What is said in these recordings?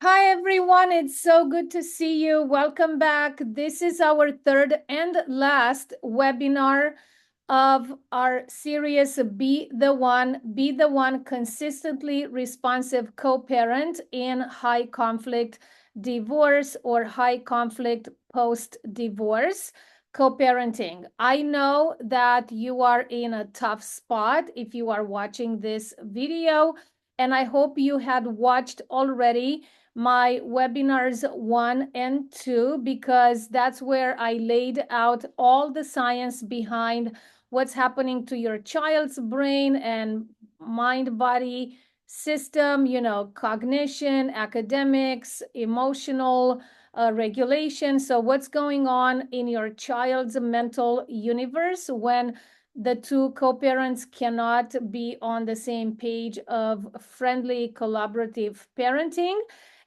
Hi, everyone. It's so good to see you. Welcome back. This is our third and last webinar of our series, Be the One, Consistently Responsive Co-Parent in High Conflict Divorce or High Conflict Post-Divorce Co-Parenting. I know that you are in a tough spot if you are watching this video, and I hope you had watched already my webinars 1 and 2, because that's where I laid out all the science behind what's happening to your child's brain and mind-body system, cognition, academics, emotional regulation. So what's going on in your child's mental universe when the two co-parents cannot be on the same page of friendly collaborative parenting.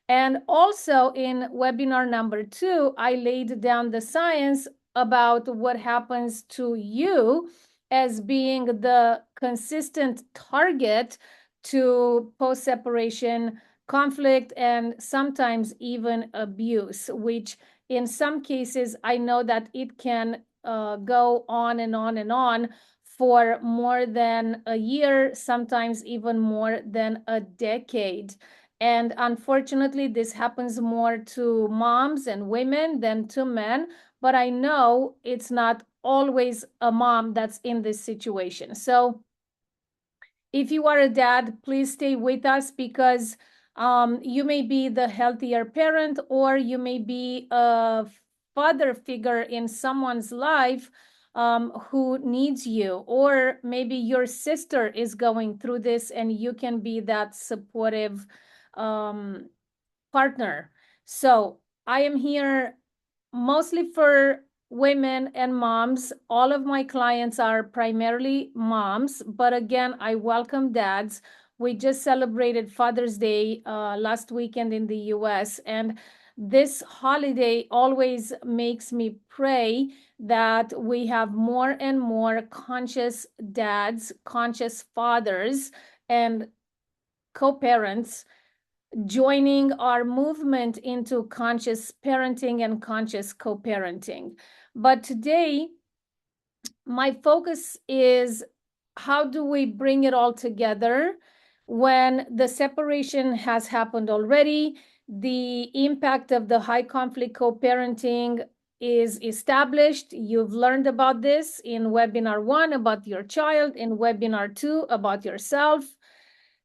And also in webinar number 2, I laid down the science about what happens to you as being the consistent target to post-separation conflict and sometimes even abuse, which in some cases, I know that it can go on and on and on for more than a year, sometimes even more than a decade. And unfortunately, this happens more to moms and women than to men. But I know it's not always a mom that's in this situation. So if you are a dad, please stay with us, because you may be the healthier parent, or you may be a father figure in someone's life who needs you, or maybe your sister is going through this and you can be that supportive partner. So I am here mostly for women and moms. All of my clients are primarily moms, but again, I welcome dads. We just celebrated Father's Day last weekend in the US, and this holiday always makes me pray that we have more and more conscious dads, conscious fathers, and co-parents joining our movement into conscious parenting and conscious co-parenting. But today, my focus is how do we bring it all together when the separation has happened already, the impact of the high conflict co-parenting is established. You've learned about this in webinar 1 about your child, in webinar 2 about yourself.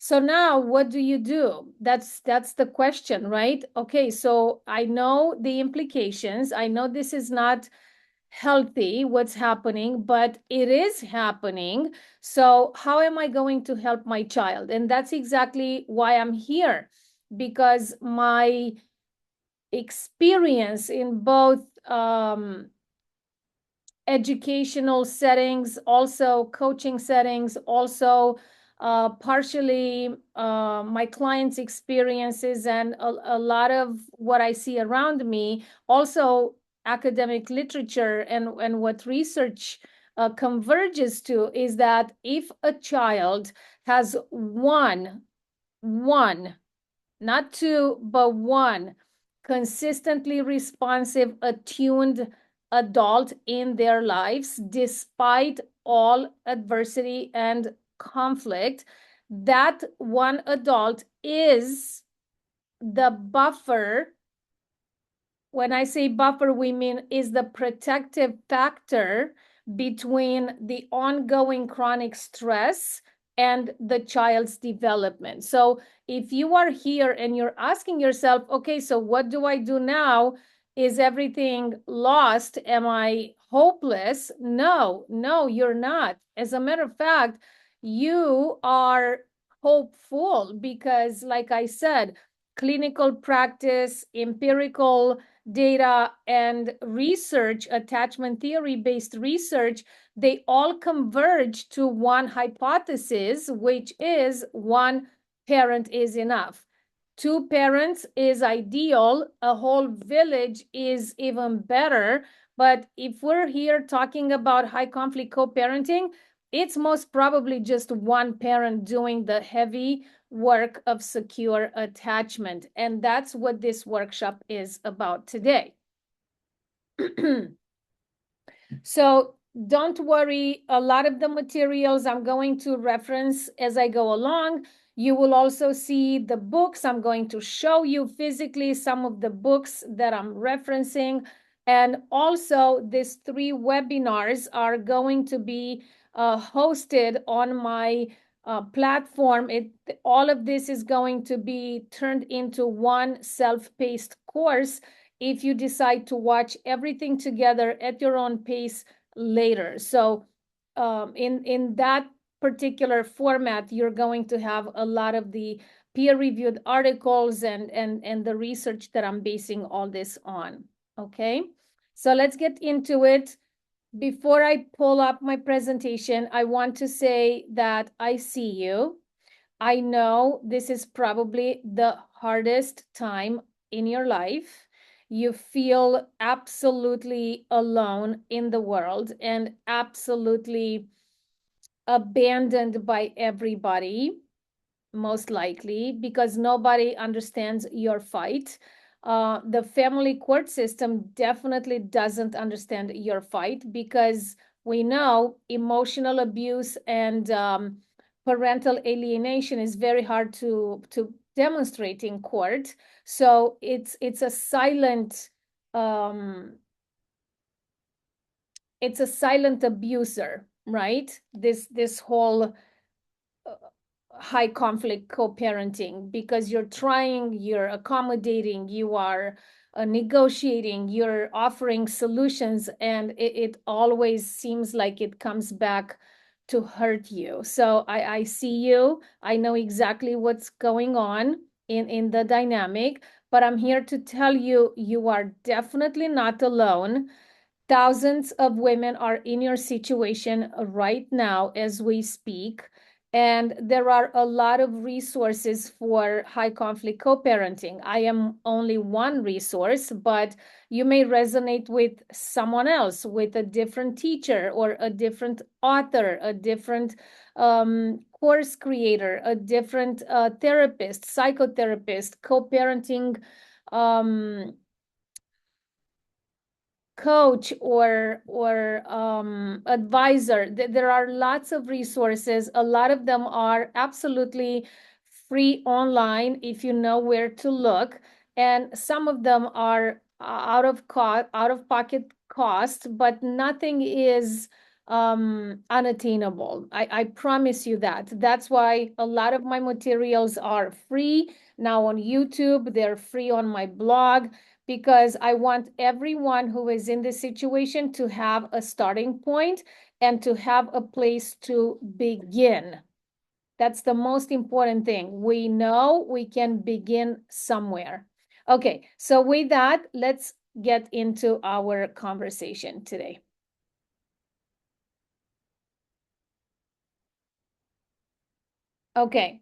So now what do you do? That's the question, right? Okay, so I know the implications. I know this is not healthy, what's happening, but it is happening. So how am I going to help my child? And that's exactly why I'm here, because my experience in both educational settings, also coaching settings, also partially my clients' experiences, and a lot of what I see around me, also academic literature and what research converges to, is that if a child has one, not two, but one consistently responsive, attuned adult in their lives, despite all adversity and conflict, that one adult is the buffer. When I say buffer, we mean is the protective factor between the ongoing chronic stress and the child's development. So if you are here and you're asking yourself, okay, so what do I do now? Is everything lost? Am I hopeless? No, you're not. As a matter of fact, you are hopeful, because like I said, clinical practice, empirical data, and research, attachment theory-based research, they all converge to one hypothesis, which is one parent is enough. Two parents is ideal. A whole village is even better. But if we're here talking about high conflict co-parenting, it's most probably just one parent doing the heavy work of secure attachment. And that's what this workshop is about today. So don't worry, a lot of the materials I'm going to reference as I go along. You will also see the books. I'm going to show you physically some of the books that I'm referencing. And also these 3 webinars are going to be hosted on my platform. All of this is going to be turned into one self-paced course if you decide to watch everything together at your own pace later. So in that particular format, you're going to have a lot of the peer-reviewed articles and the research that I'm basing all this on. Okay, so let's get into it. Before I pull up my presentation, I want to say that I see you. I know this is probably the hardest time in your life. You feel absolutely alone in the world and absolutely abandoned by everybody, most likely, because nobody understands your fight. The family court system definitely doesn't understand your fight because we know emotional abuse and parental alienation is very hard to demonstrate in court. So it's a silent it's a silent abuser, right? This whole high conflict co-parenting, because you're trying, you're accommodating, you are negotiating, you're offering solutions, and it always seems like it comes back to hurt you. So I see you. I know exactly what's going on in the dynamic, but I'm here to tell you, you are definitely not alone. Thousands of women are in your situation right now as we speak. And there are a lot of resources for high conflict co-parenting. I am only one resource, but you may resonate with someone else, with a different teacher or a different author, a different course creator, a different therapist, psychotherapist, co-parenting coach or advisor. There are lots of resources. A lot of them are absolutely free online if you know where to look, and some of them are out of pocket cost, but nothing is unattainable. I promise you that. That's why a lot of my materials are free now on YouTube. They're free on my blog, because I want everyone who is in this situation to have a starting point and to have a place to begin. That's the most important thing. We know we can begin somewhere. Okay, so with that, let's get into our conversation today. Okay,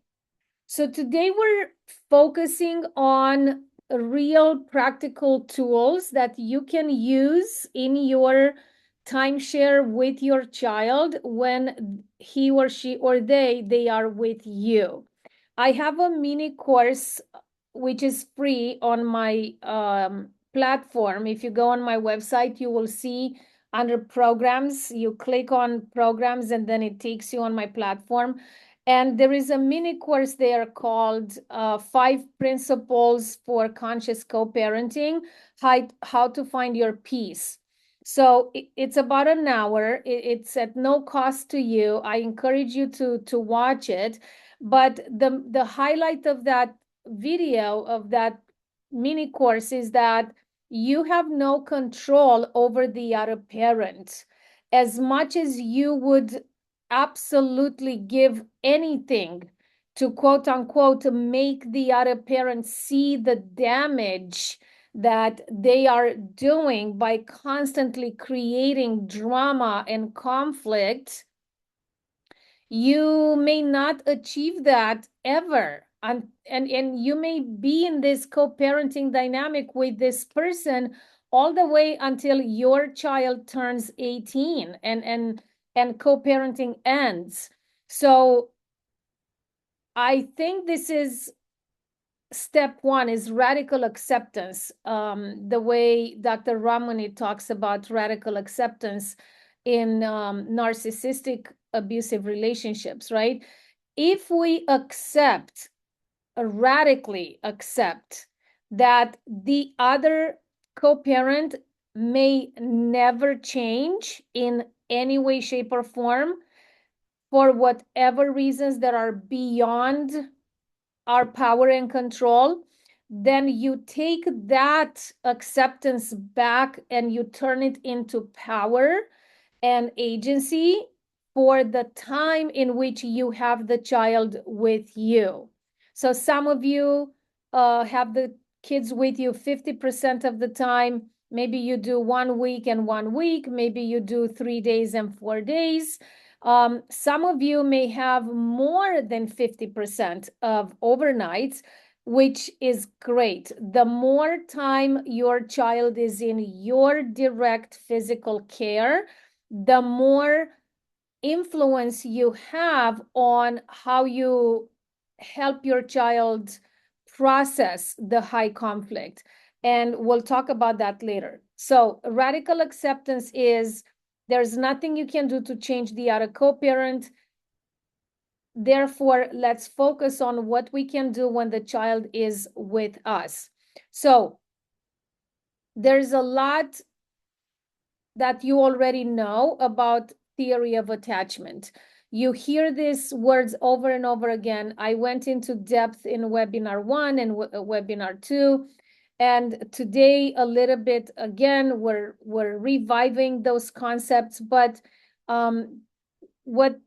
so today we're focusing on real practical tools that you can use in your timeshare with your child when he or she or they are with you. I have a mini course which is free on my platform. If you go on my website, you will see under programs, you click on programs and then it takes you on my platform. And there is a mini course there called 5 Principles for Conscious Co-Parenting, how to Find Your Peace. So it's about an hour. It's at no cost to you. I encourage you to watch it. But the highlight of that video, of that mini course, is that you have no control over the other parent. As much as you would absolutely give anything to quote unquote make the other parent see the damage that they are doing by constantly creating drama and conflict, you may not achieve that ever. And you may be in this co-parenting dynamic with this person all the way until your child turns 18. And and co-parenting ends. So I think this is step one, is radical acceptance. The way Dr. Ramani talks about radical acceptance in narcissistic abusive relationships, right? If we radically accept that the other co-parent may never change in any way, shape, or form for whatever reasons that are beyond our power and control, then you take that acceptance back and you turn it into power and agency for the time in which you have the child with you. So some of you have the kids with you 50% of the time. Maybe you do 1 week and 1 week. Maybe you do 3 days and 4 days. Some of you may have more than 50% of overnights, which is great. The more time your child is in your direct physical care, the more influence you have on how you help your child process the high conflict. And we'll talk about that later. So radical acceptance is there's nothing you can do to change the other co-parent. Therefore, let's focus on what we can do when the child is with us. So there's a lot that you already know about theory of attachment. You hear these words over and over again. I went into depth in webinar 1 and webinar 2. And today, a little bit, again, we're reviving those concepts. But what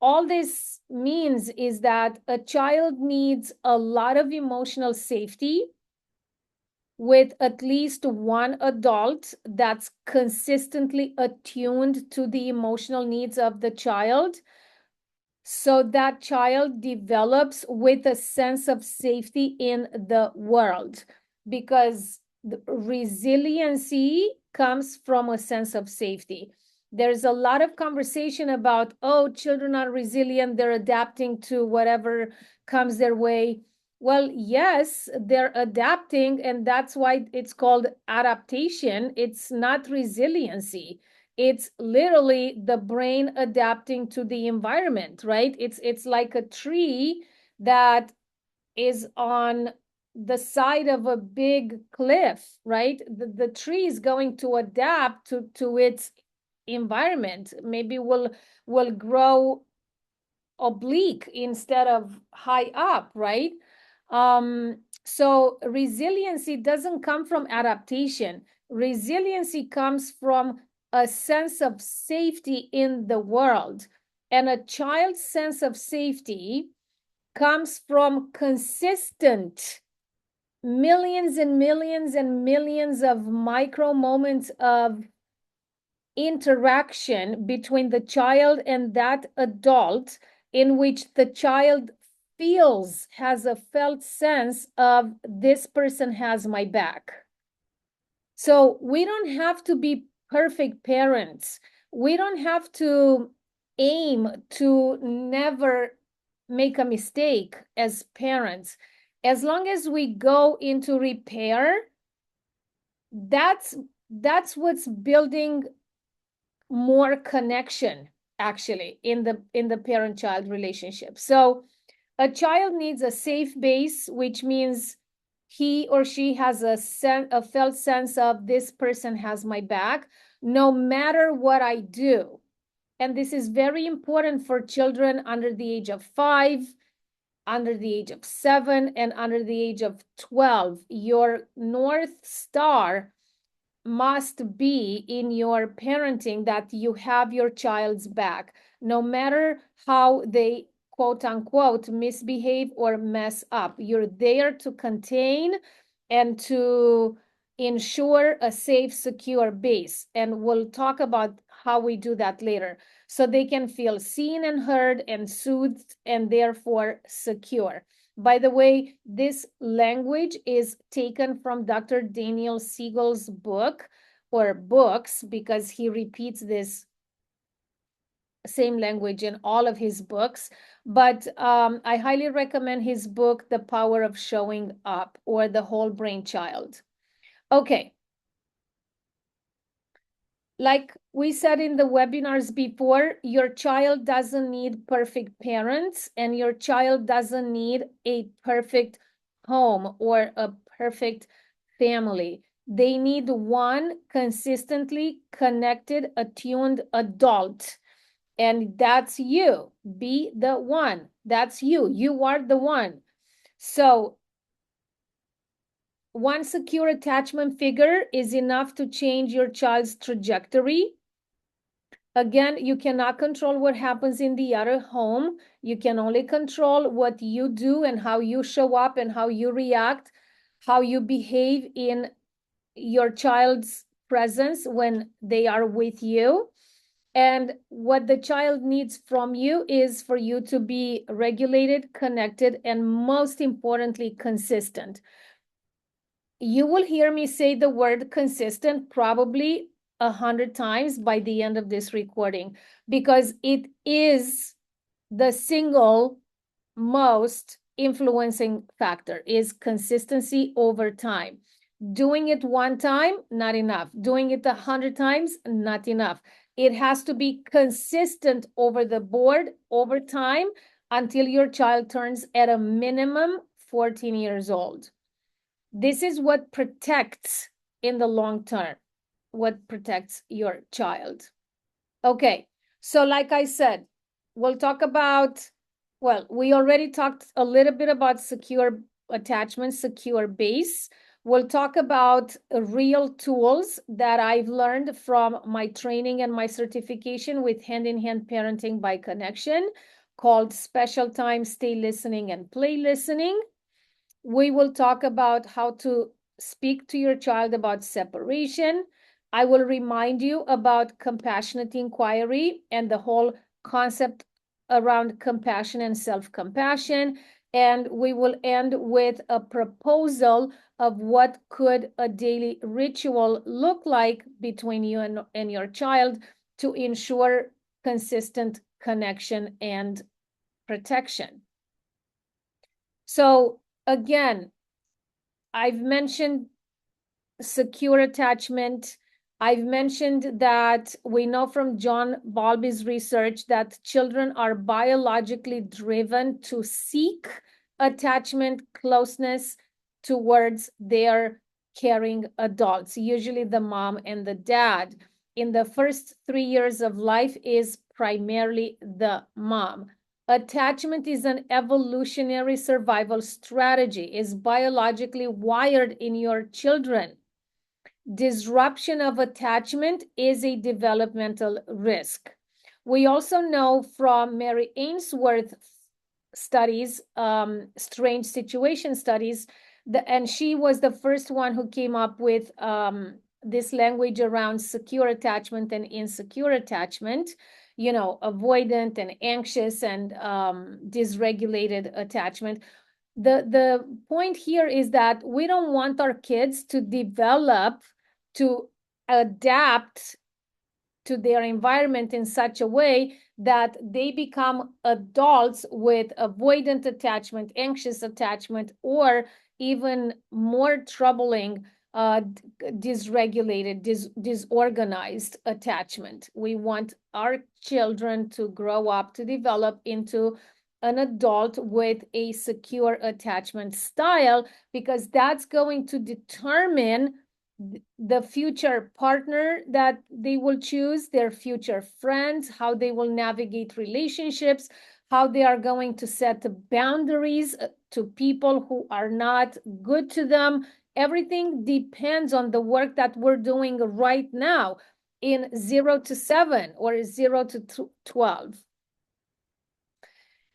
all this means is that a child needs a lot of emotional safety with at least one adult that's consistently attuned to the emotional needs of the child, so that child develops with a sense of safety in the world, because the resiliency comes from a sense of safety. There's a lot of conversation about, oh, children are resilient, they're adapting to whatever comes their way. Well, yes, they're adapting, and that's why it's called adaptation. It's not resiliency. It's literally the brain adapting to the environment, right? It's like a tree that is on the side of a big cliff, right? The tree is going to adapt to its environment. Maybe will grow oblique instead of high up, right? So resiliency doesn't come from adaptation. Resiliency comes from a sense of safety in the world. And a child's sense of safety comes from consistent millions and millions and millions of micro moments of interaction between the child and that adult, in which the child has a felt sense of this person has my back. So we don't have to be perfect parents. We don't have to aim to never make a mistake as parents. As long as we go into repair, that's what's building more connection, actually, in the parent-child relationship. So a child needs a safe base, which means he or she has a felt sense of this person has my back no matter what I do. And this is very important for children under the age of 5, under the age of 7, and under the age of 12. Your North Star must be in your parenting that you have your child's back, no matter how they quote unquote misbehave or mess up. You're there to contain and to ensure a safe, secure base. And we'll talk about how we do that later, so they can feel seen and heard and soothed and therefore secure. By the way, this language is taken from Dr. Daniel Siegel's book or books, because he repeats this same language in all of his books, but I highly recommend his book, The Power of Showing Up, or The Whole Brain Child. Okay. Like we said in the webinars before, your child doesn't need perfect parents, and your child doesn't need a perfect home or a perfect family. They need one consistently connected, attuned adult. And that's you. Be the one. That's you. You are the one. So one secure attachment figure is enough to change your child's trajectory. Again, you cannot control what happens in the other home. You can only control what you do and how you show up and how you react, how you behave in your child's presence when they are with you. And what the child needs from you is for you to be regulated, connected, and most importantly, consistent. You will hear me say the word consistent probably 100 times by the end of this recording, because it is the single most influencing factor, is consistency over time. Doing it one time, not enough. Doing it 100 times, not enough. It has to be consistent over the board, over time, until your child turns at a minimum 14 years old. This is what protects in the long term, what protects your child. Okay, so like I said, we'll talk about, well, we already talked a little bit about secure attachment, secure base. We'll talk about real tools that I've learned from my training and my certification with hand-in-hand parenting by connection, called Special Time, Stay Listening, and Play Listening. We will talk about how to speak to your child about separation. I will remind you about compassionate inquiry and the whole concept around compassion and self-compassion. And we will end with a proposal of what could a daily ritual look like between you and your child to ensure consistent connection and protection. So again, I've mentioned secure attachment. I've mentioned that we know from John Bowlby's research that children are biologically driven to seek attachment, closeness towards their caring adults, usually the mom and the dad. In the first 3 years of life is primarily the mom. Attachment is an evolutionary survival strategy, is biologically wired in your children. Disruption of attachment is a developmental risk. We also know from Mary Ainsworth studies, strange situation studies, and she was the first one who came up with this language around secure attachment and insecure attachment, you know, avoidant and anxious and dysregulated attachment. The point here is that we don't want our kids to develop, to adapt to their environment in such a way that they become adults with avoidant attachment, anxious attachment, or even more troubling, dysregulated, disorganized attachment. We want our children to grow up, to develop into an adult with a secure attachment style, because that's going to determine the future partner that they will choose, their future friends, how they will navigate relationships, how they are going to set boundaries to people who are not good to them. Everything depends on the work that we're doing right now in 0 to 7 or 0 to 12.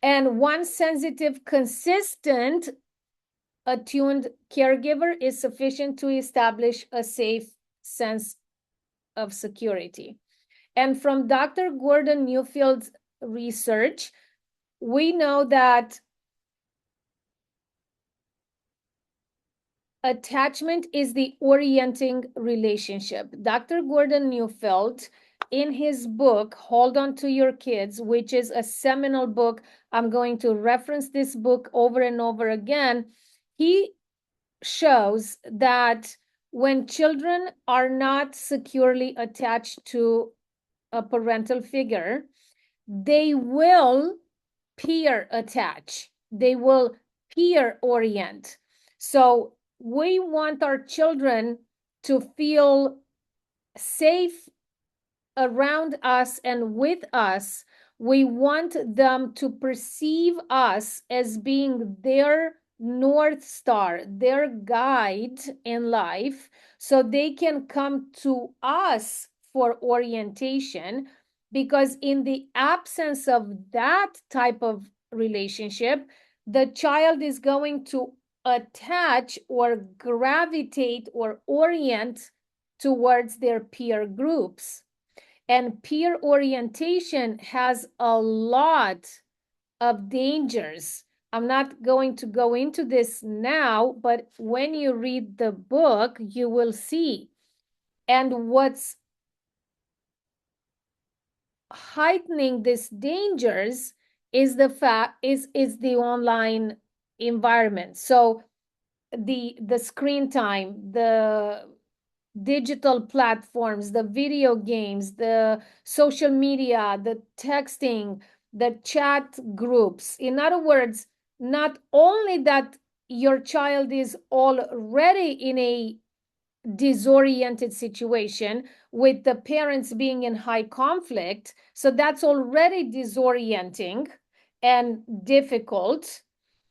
And one sensitive, consistent, attuned caregiver is sufficient to establish a safe sense of security. And from Dr. Gordon Neufeld's research, we know that attachment is the orienting relationship. Dr. Gordon Neufeld in his book, Hold On to Your Kids, which is a seminal book. I'm going to reference this book over and over again. He shows that when children are not securely attached to a parental figure, they will peer attach, they will peer orient. So we want our children to feel safe around us and with us. We want them to perceive us as being their North Star, their guide in life, so they can come to us for orientation. Because in the absence of that type of relationship, the child is going to attach or gravitate or orient towards their peer groups. And peer orientation has a lot of dangers. I'm not going to go into this now, but when you read the book, you will see. And what's heightening these dangers is the online environment. So the screen time, the digital platforms, the video games, the social media, the texting, the chat groups. In other words, not only that your child is already in a disoriented situation with the parents being in high conflict, so that's already disorienting and difficult.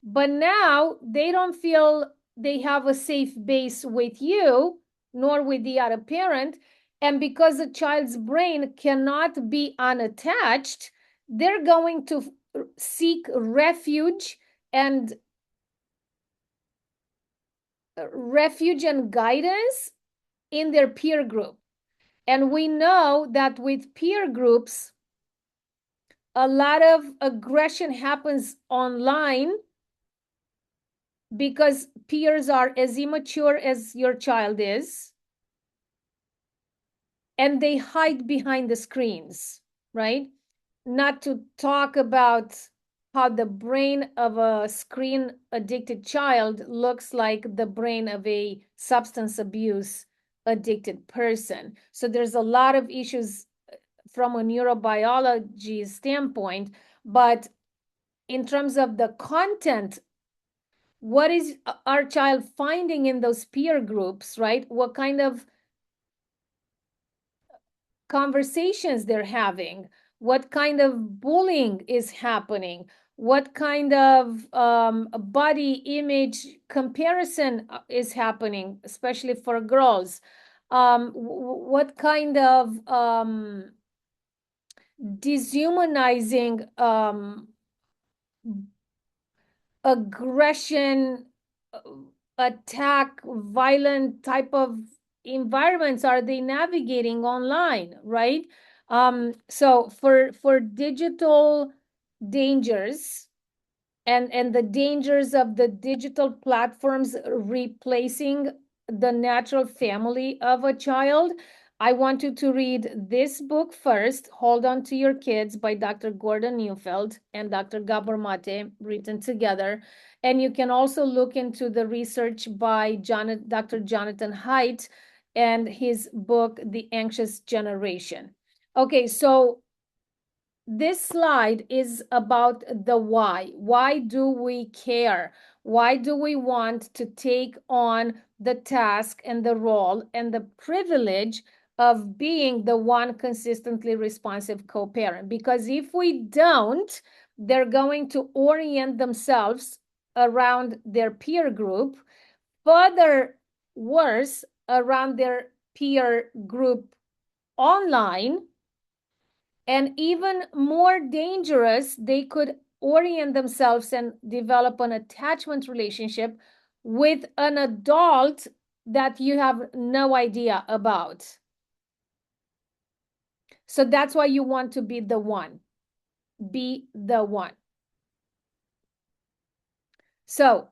But now they don't feel they have a safe base with you nor with the other parent. And because the child's brain cannot be unattached, they're going to seek refuge and guidance in their peer group. And we know that with peer groups, a lot of aggression happens online because peers are as immature as your child is, and they hide behind the screens, right? Not to talk about how the brain of a screen addicted child looks like the brain of a substance abuse addicted person. So there's a lot of issues from a neurobiology standpoint, but in terms of the content, what is our child finding in those peer groups, right? What kind of conversations they're having, what kind of bullying is happening, what kind of body image comparison is happening, especially for girls, what kind of dehumanizing aggression, attack, violent type of environments are they navigating online, right? So for digital dangers and the dangers of the digital platforms replacing the natural family of a child, I want you to read this book first, Hold On to Your Kids by Dr. Gordon Neufeld and Dr. Gabor Mate, written together. And you can also look into the research by Dr. Jonathan Haidt and his book, The Anxious Generation. Okay, so this slide is about the why. Why do we care? Why do we want to take on the task and the role and the privilege of being the one consistently responsive co-parent? Because if we don't, they're going to orient themselves around their peer group, further worse, around their peer group online, and even more dangerous, they could orient themselves and develop an attachment relationship with an adult that you have no idea about. So that's why you want to be the one. Be the one. So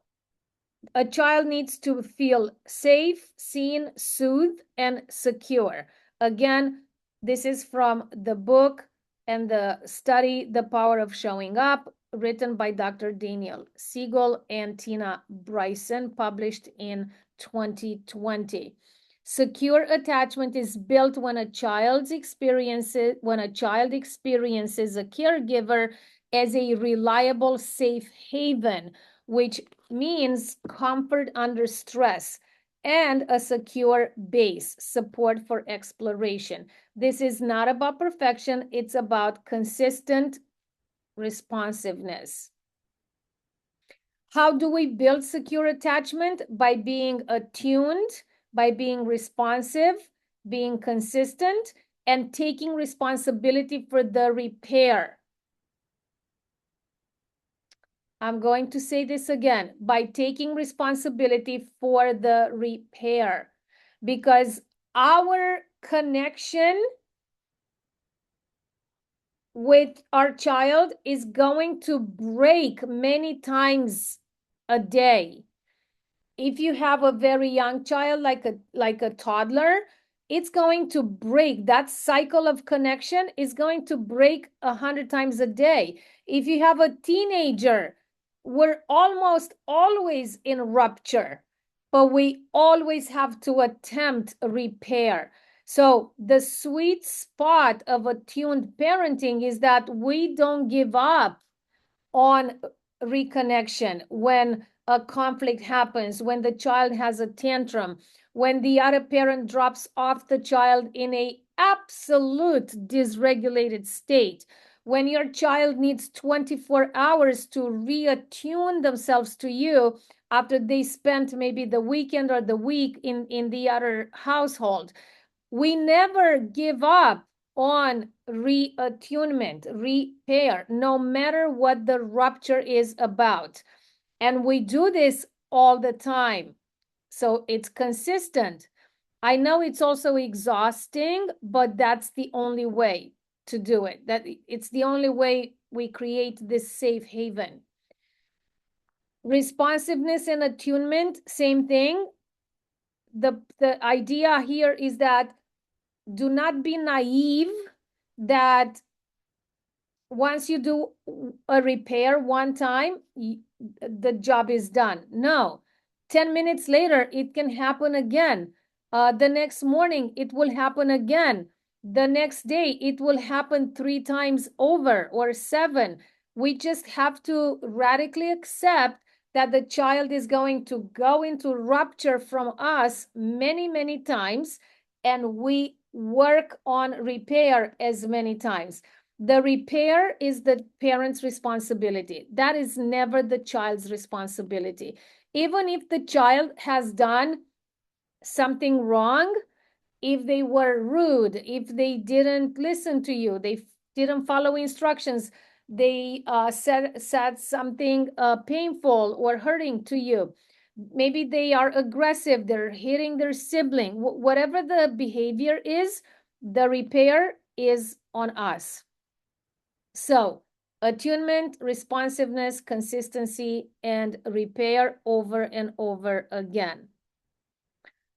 a child needs to feel safe, seen, soothed, and secure. Again, This is from the book and the study, The Power of Showing Up, written by Dr. Daniel Siegel and Tina Bryson, published in 2020. Secure attachment is built when a child experiences a caregiver as a reliable, safe haven, which means comfort under stress, and a secure base, support for exploration. This is not about perfection, it's about consistent responsiveness. How do we build secure attachment? By being attuned, by being responsive, being consistent, and taking responsibility for the repair. I'm going to say this again, by taking responsibility for the repair, because our connection with our child is going to break many times a day. If you have a very young child, like a toddler, it's going to break. That cycle of connection is going to break 100 times a day. If you have a teenager, we're almost always in rupture, but we always have to attempt a repair. So the sweet spot of attuned parenting is that we don't give up on reconnection when a conflict happens, when the child has a tantrum, when the other parent drops off the child in a absolute dysregulated state, when your child needs 24 hours to reattune themselves to you after they spent maybe the weekend or the week in the other household. We never give up on reattunement, repair, no matter what the rupture is about. And we do this all the time. So it's consistent. I know it's also exhausting, but that's the only way to do it. That it's the only way we create this safe haven. Responsiveness and attunement, same thing. The idea here is that do not be naive that once you do a repair one time, the job is done. No, 10 minutes later, it can happen again. The next morning, it will happen again. The next day, it will happen 3 times over or 7. We just have to radically accept that the child is going to go into rupture from us many, many times, and we work on repair as many times. The repair is the parent's responsibility. That is never the child's responsibility. Even if the child has done something wrong, if they were rude, if they didn't listen to you, they didn't follow instructions, they said something painful or hurting to you, maybe they are aggressive, they're hitting their sibling, whatever the behavior is, the repair is on us. So attunement, responsiveness, consistency, and repair over and over again.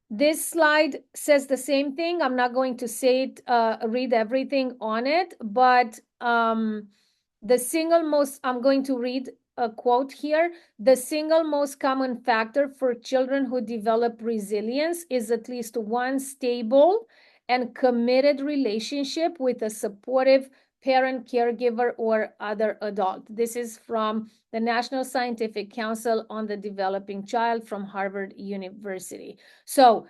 This slide says the same thing. I'm not going to say it, read everything on it, but the single most, I'm going to read a quote here. The single most common factor for children who develop resilience is at least one stable and committed relationship with a supportive parent, caregiver, or other adult. This is from the National Scientific Council on the Developing Child from Harvard University. So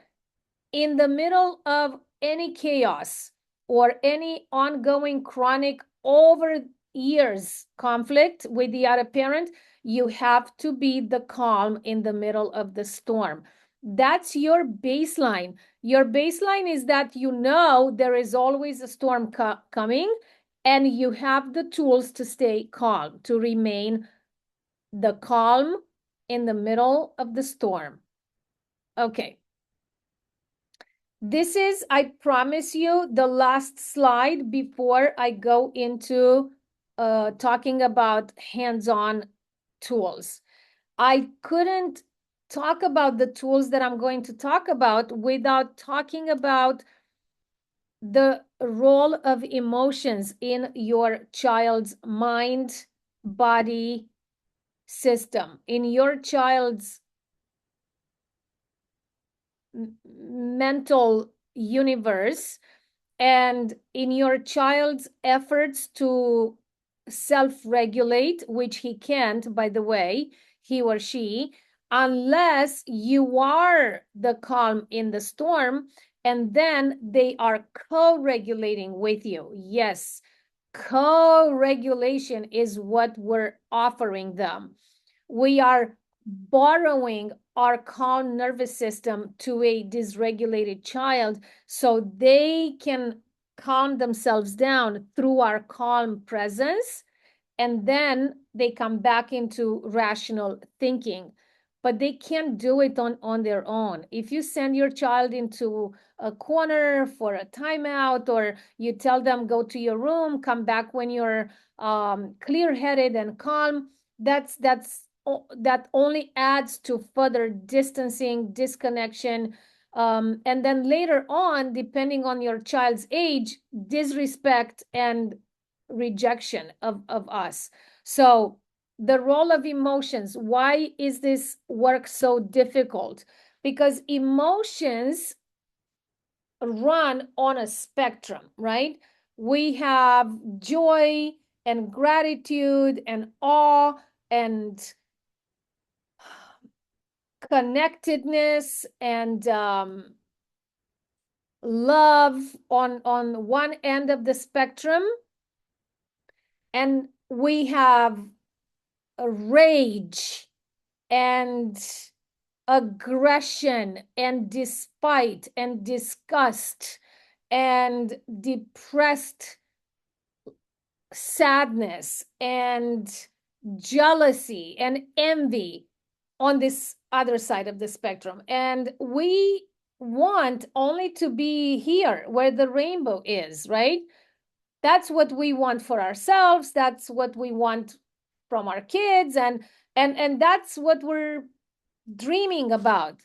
in the middle of any chaos or any ongoing chronic over years conflict with the other parent, you have to be the calm in the middle of the storm. That's your baseline. Your baseline is that you know there is always a storm coming, and you have the tools to stay calm, to remain the calm in the middle of the storm. Okay. This is, I promise you, the last slide before I go into talking about hands-on tools. I couldn't talk about the tools that I'm going to talk about without talking about the role of emotions in your child's mind, body system, in your child's mental universe, and in your child's efforts to self-regulate, which he can't, by the way, he or she, unless you are the calm in the storm, and then they are co-regulating with you. Yes, co-regulation is what we're offering them. We are borrowing our calm nervous system to a dysregulated child so they can calm themselves down through our calm presence, and then they come back into rational thinking. But they can't do it on their own. If you send your child into a corner for a timeout, or you tell them go to your room, come back when you're clear-headed and calm, that only adds to further distancing, disconnection, and then later on, depending on your child's age, disrespect and rejection of us. So the role of emotions, why is this work so difficult? Because emotions run on a spectrum, right? We have joy and gratitude and awe and connectedness and love on one end of the spectrum, and we have a rage and aggression and despite and disgust and depressed sadness and jealousy and envy on this other side of the spectrum. And we want only to be here where the rainbow is, right? That's what we want for ourselves. That's what we want from our kids, and that's what we're dreaming about.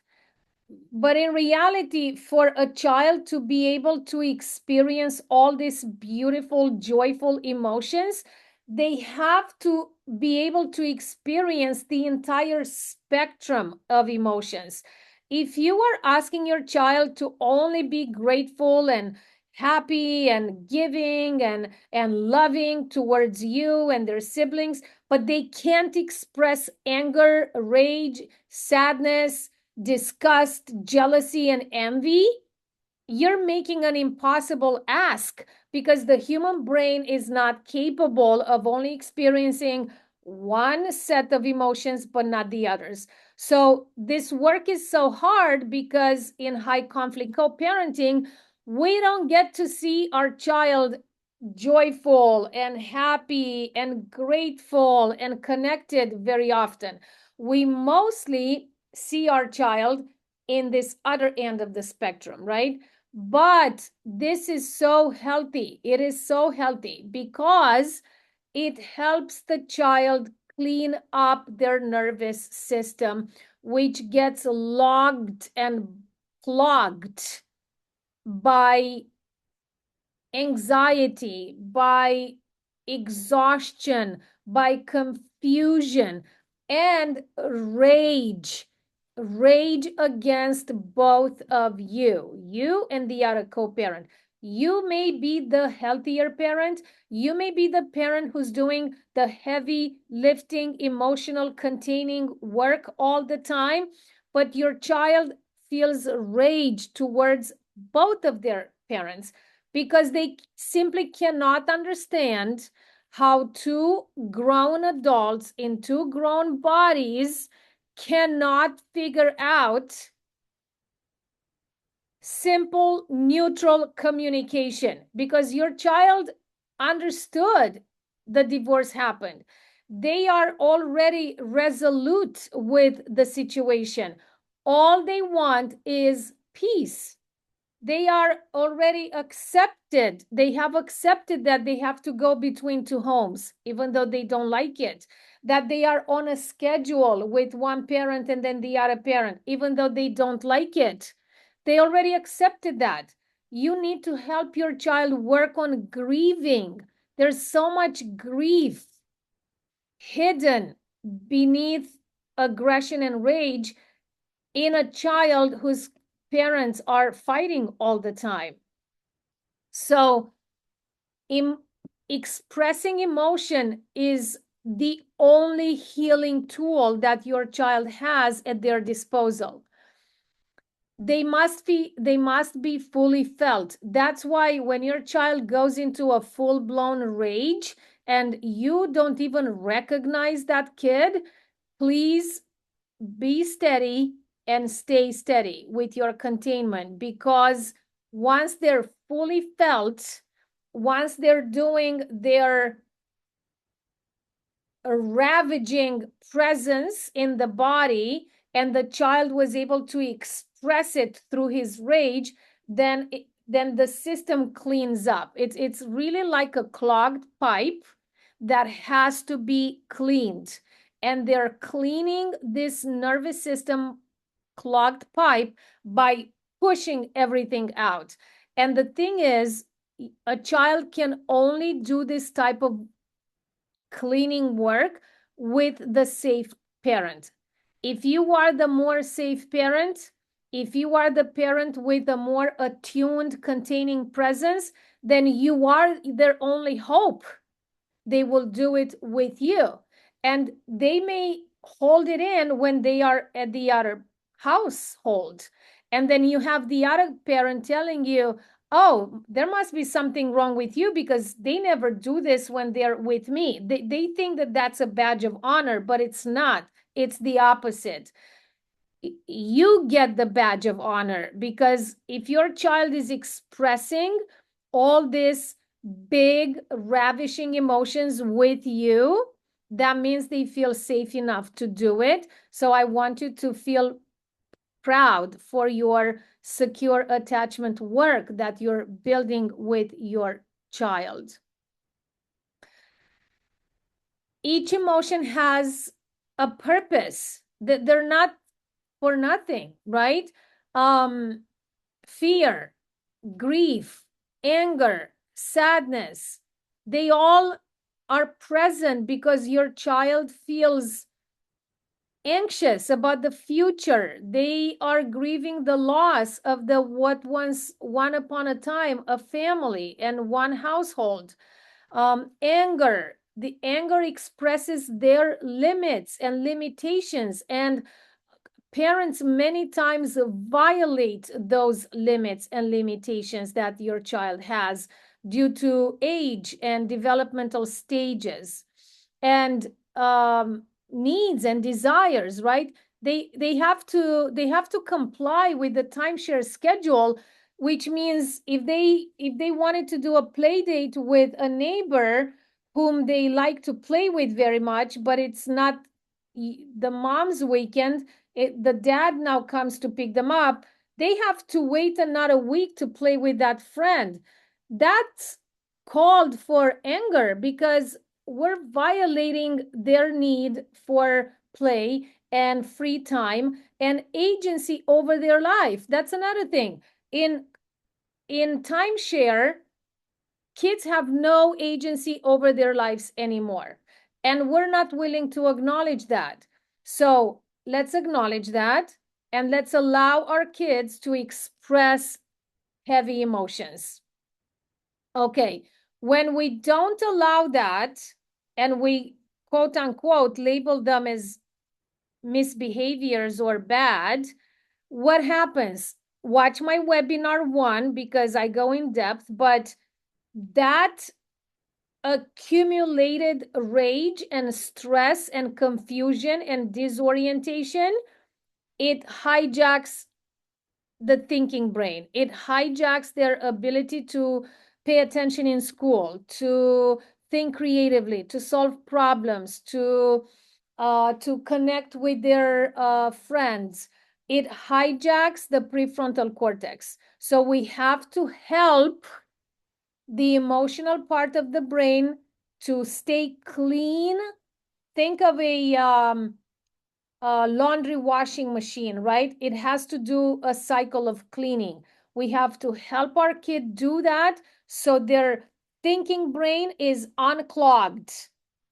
But in reality, for a child to be able to experience all these beautiful, joyful emotions, they have to be able to experience the entire spectrum of emotions. If you are asking your child to only be grateful and happy and giving and loving towards you and their siblings, but they can't express anger, rage, sadness, disgust, jealousy, and envy, you're making an impossible ask, because the human brain is not capable of only experiencing one set of emotions but not the others. So this work is so hard because in high conflict co-parenting, we don't get to see our child joyful and happy and grateful and connected very often. We mostly see our child in this other end of the spectrum, right? But this is so healthy. It is so healthy because it helps the child clean up their nervous system, which gets logged and clogged by anxiety, by exhaustion, by confusion, and rage against both of you and the other co-parent. You may be the healthier parent. You may be the parent who's doing the heavy lifting, emotional containing work all the time, but your child feels rage towards both of their parents because they simply cannot understand how two grown adults in two grown bodies cannot figure out simple, neutral communication, because your child understood the divorce happened. They are already resolute with the situation. All they want is peace. They are already accepted. They have accepted that they have to go between two homes, even though they don't like it. That they are on a schedule with one parent and then the other parent, even though they don't like it. They already accepted that. You need to help your child work on grieving. There's so much grief hidden beneath aggression and rage in a child whose parents are fighting all the time. So, expressing emotion is the only healing tool that your child has at their disposal. They must be fully felt. That's why when your child goes into a full-blown rage and you don't even recognize that kid, please be steady and stay steady with your containment, because once they're fully felt, once they're doing their ravaging presence in the body and the child was able to express it through his rage, then the system cleans up. It's really like a clogged pipe that has to be cleaned, and they're cleaning this nervous system clogged pipe by pushing everything out. And the thing is, a child can only do this type of cleaning work with the safe parent. If you are the more safe parent, if you are the parent with a more attuned containing presence, then you are their only hope. They will do it with you. And they may hold it in when they are at the other household. And then you have the other parent telling you, oh, there must be something wrong with you because they never do this when they're with me. They think that that's a badge of honor, but it's not. It's the opposite. You get the badge of honor, because if your child is expressing all these big, ravishing emotions with you, that means they feel safe enough to do it. So I want you to feel proud for your secure attachment work that you're building with your child. Each emotion has a purpose. That they're not for nothing, right? Fear, grief, anger, sadness, they all are present because your child feels anxious about the future. They are grieving the loss of the what once upon a time a family and one household. Anger, the anger expresses their limits and limitations, and parents many times violate those limits and limitations that your child has due to age and developmental stages and needs and desires, right? They have to comply with the timeshare schedule, which means if they wanted to do a play date with a neighbor whom they like to play with very much, but it's not the mom's weekend, the dad now comes to pick them up, they have to wait another week to play with that friend. That's called for anger because we're violating their need for play and free time and agency over their life. That's another thing. In timeshare, kids have no agency over their lives anymore, and we're not willing to acknowledge that. So let's acknowledge that, and let's allow our kids to express heavy emotions. Okay, when we don't allow that and we quote unquote label them as misbehaviors or bad, what happens? Watch my webinar 1 because I go in depth, but that accumulated rage and stress and confusion and disorientation, it hijacks the thinking brain. It hijacks their ability to pay attention in school, to think creatively, to solve problems, to connect with their friends. It hijacks the prefrontal cortex. So we have to help the emotional part of the brain to stay clean. Think of a laundry washing machine, right? It has to do a cycle of cleaning. We have to help our kid do that so their thinking brain is unclogged.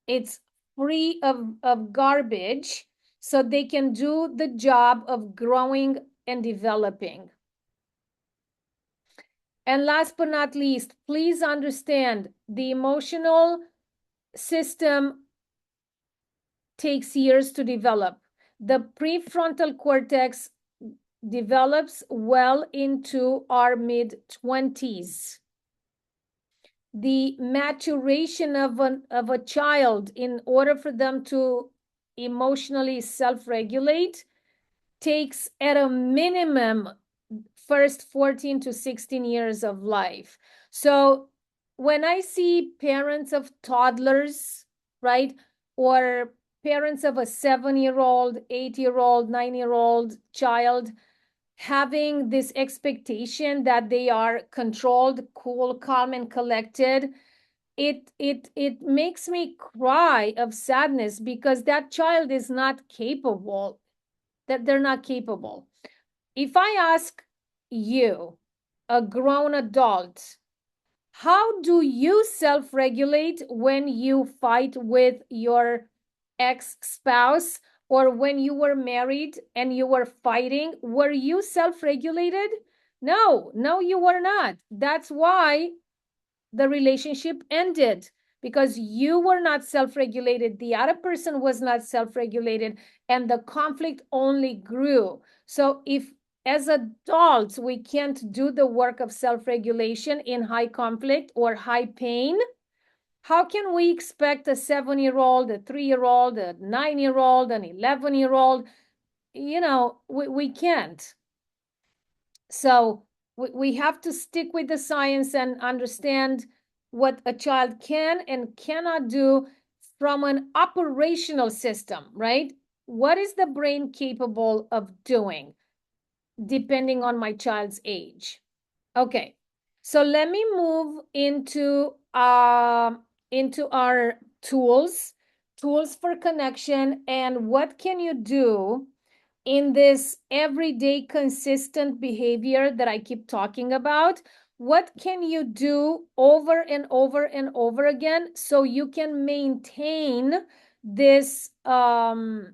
It's free of garbage so they can do the job of growing and developing. And last but not least, please understand the emotional system takes years to develop. The prefrontal cortex develops well into our mid-20s. The maturation of a child in order for them to emotionally self-regulate takes at a minimum first 14 to 16 years of life. So when I see parents of toddlers, right, or parents of a 7-year-old, 8-year-old, 9-year-old child having this expectation that they are controlled, cool, calm, and collected, it makes me cry of sadness because that child is not capable, that they're not capable. If I ask you, a grown adult, how do you self-regulate when you fight with your ex-spouse or when you were married and you were fighting? Were you self-regulated? No, you were not. That's why the relationship ended, because you were not self-regulated, the other person was not self-regulated, and the conflict only grew. So if as adults we can't do the work of self-regulation in high conflict or high pain, how can we expect a 7-year-old, a 3-year-old, a 9-year-old, an 11-year-old? We can't. So we have to stick with the science and understand what a child can and cannot do from an operational system, right? What is the brain capable of doing depending on my child's age? Okay, so let me move into our tools for connection, and what can you do in this everyday consistent behavior that I keep talking about. What can you do over and over and over again so you can maintain this felt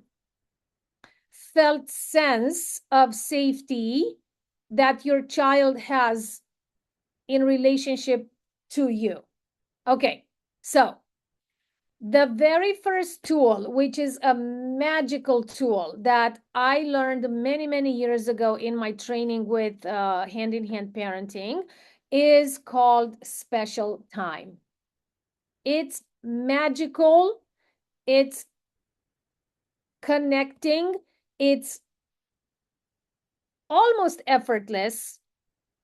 sense of safety that your child has in relationship to you? Okay, so the very first tool, which is a magical tool that I learned many, many years ago in my training with hand-in-hand parenting, is called special time. It's magical, it's connecting, it's almost effortless,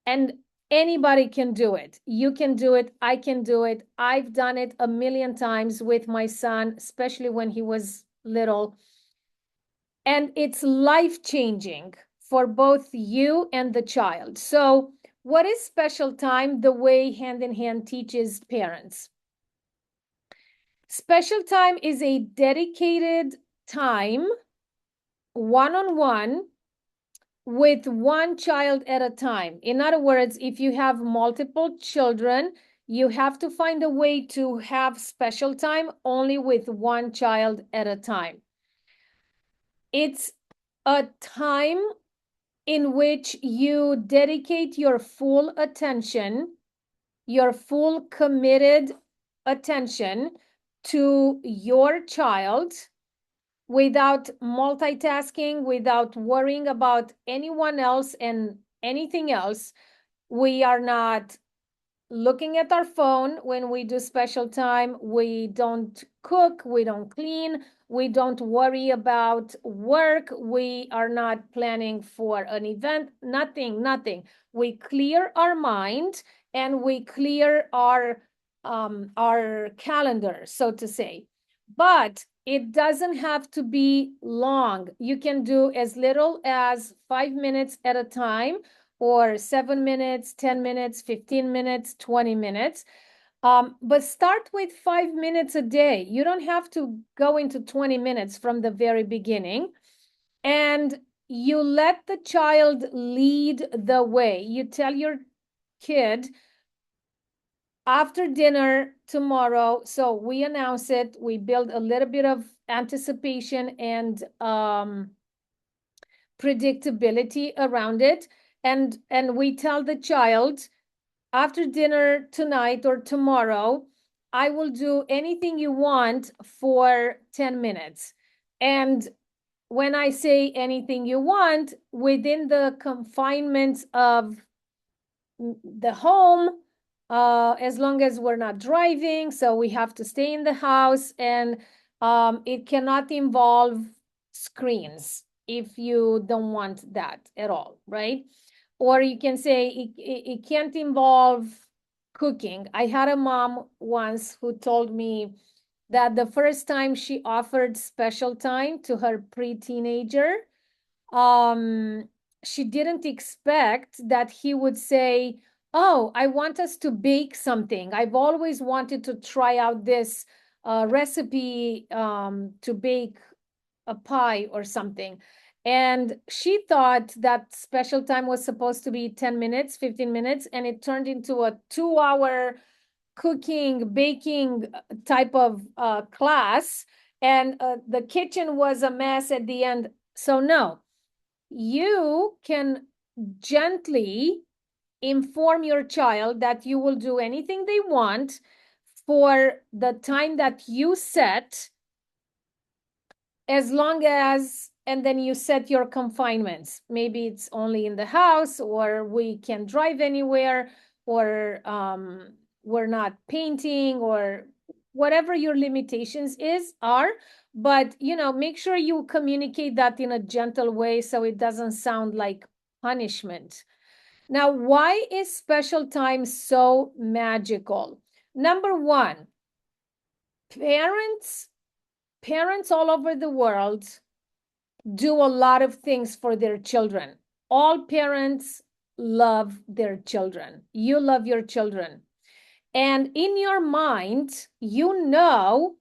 and anybody can do it. You can do it. I can do it. I've done it a million times with my son, especially when he was little. And it's life-changing for both you and the child. So what is special time the way Hand in Hand teaches parents? Special time is a dedicated time, one-on-one, with one child at a time. In other words, if you have multiple children, you have to find a way to have special time only with one child at a time. It's a time in which you dedicate your full attention, your full committed attention to your child, without multitasking, without worrying about anyone else and anything else. We are not looking at our phone when we do special time. We don't cook, we don't clean, we don't worry about work, we are not planning for an event, nothing. We clear our mind and we clear our calendar, so to say. But it doesn't have to be long. You can do as little as 5 minutes at a time, or 7 minutes, 10 minutes, 15 minutes, 20 minutes. But start with 5 minutes a day. You don't have to go into 20 minutes from the very beginning. And you let the child lead the way. You tell your kid, after dinner tomorrow, so we announce it, we build a little bit of anticipation and predictability around it, and we tell the child, after dinner tonight or tomorrow, I will do anything you want for 10 minutes. And when I say anything you want, within the confinements of the home, as long as we're not driving, so we have to stay in the house, and it cannot involve screens if you don't want that at all, right? Or you can say it can't involve cooking. I had a mom once who told me that the first time she offered special time to her pre-teenager, um, she didn't expect that he would say, "Oh, I want us to bake something. I've always wanted to try out this recipe to bake a pie or something." And she thought that special time was supposed to be 10 minutes, 15 minutes, and it turned into a 2 hour cooking, baking type of class. And the kitchen was a mess at the end. So, no, you can gently inform your child that you will do anything they want for the time that you set, as long as, and then you set your confinements. Maybe it's only in the house, or we can drive anywhere, or we're not painting, or whatever your limitations are. But make sure you communicate that in a gentle way so it doesn't sound like punishment. Now, why is special time so magical? Number one, parents all over the world do a lot of things for their children. All parents love their children. You love your children. And in your mind, you know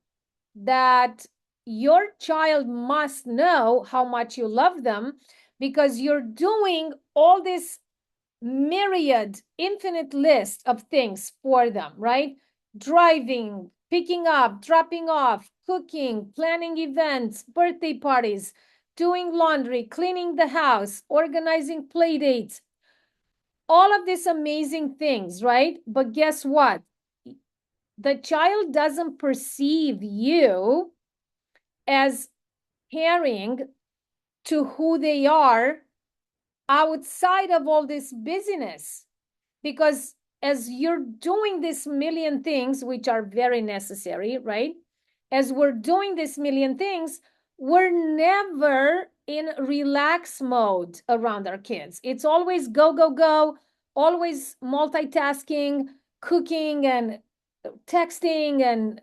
that your child must know how much you love them, because you're doing all this myriad, infinite list of things for them, right? Driving, picking up, dropping off, cooking, planning events, birthday parties, doing laundry, cleaning the house, organizing play dates, all of these amazing things, right? But guess what? The child doesn't perceive you as caring to who they are outside of all this busyness. Because as you're doing this million things, which are very necessary, right? As we're doing this million things, we're never in relax mode around our kids. It's always go, go, go, always multitasking, cooking and texting and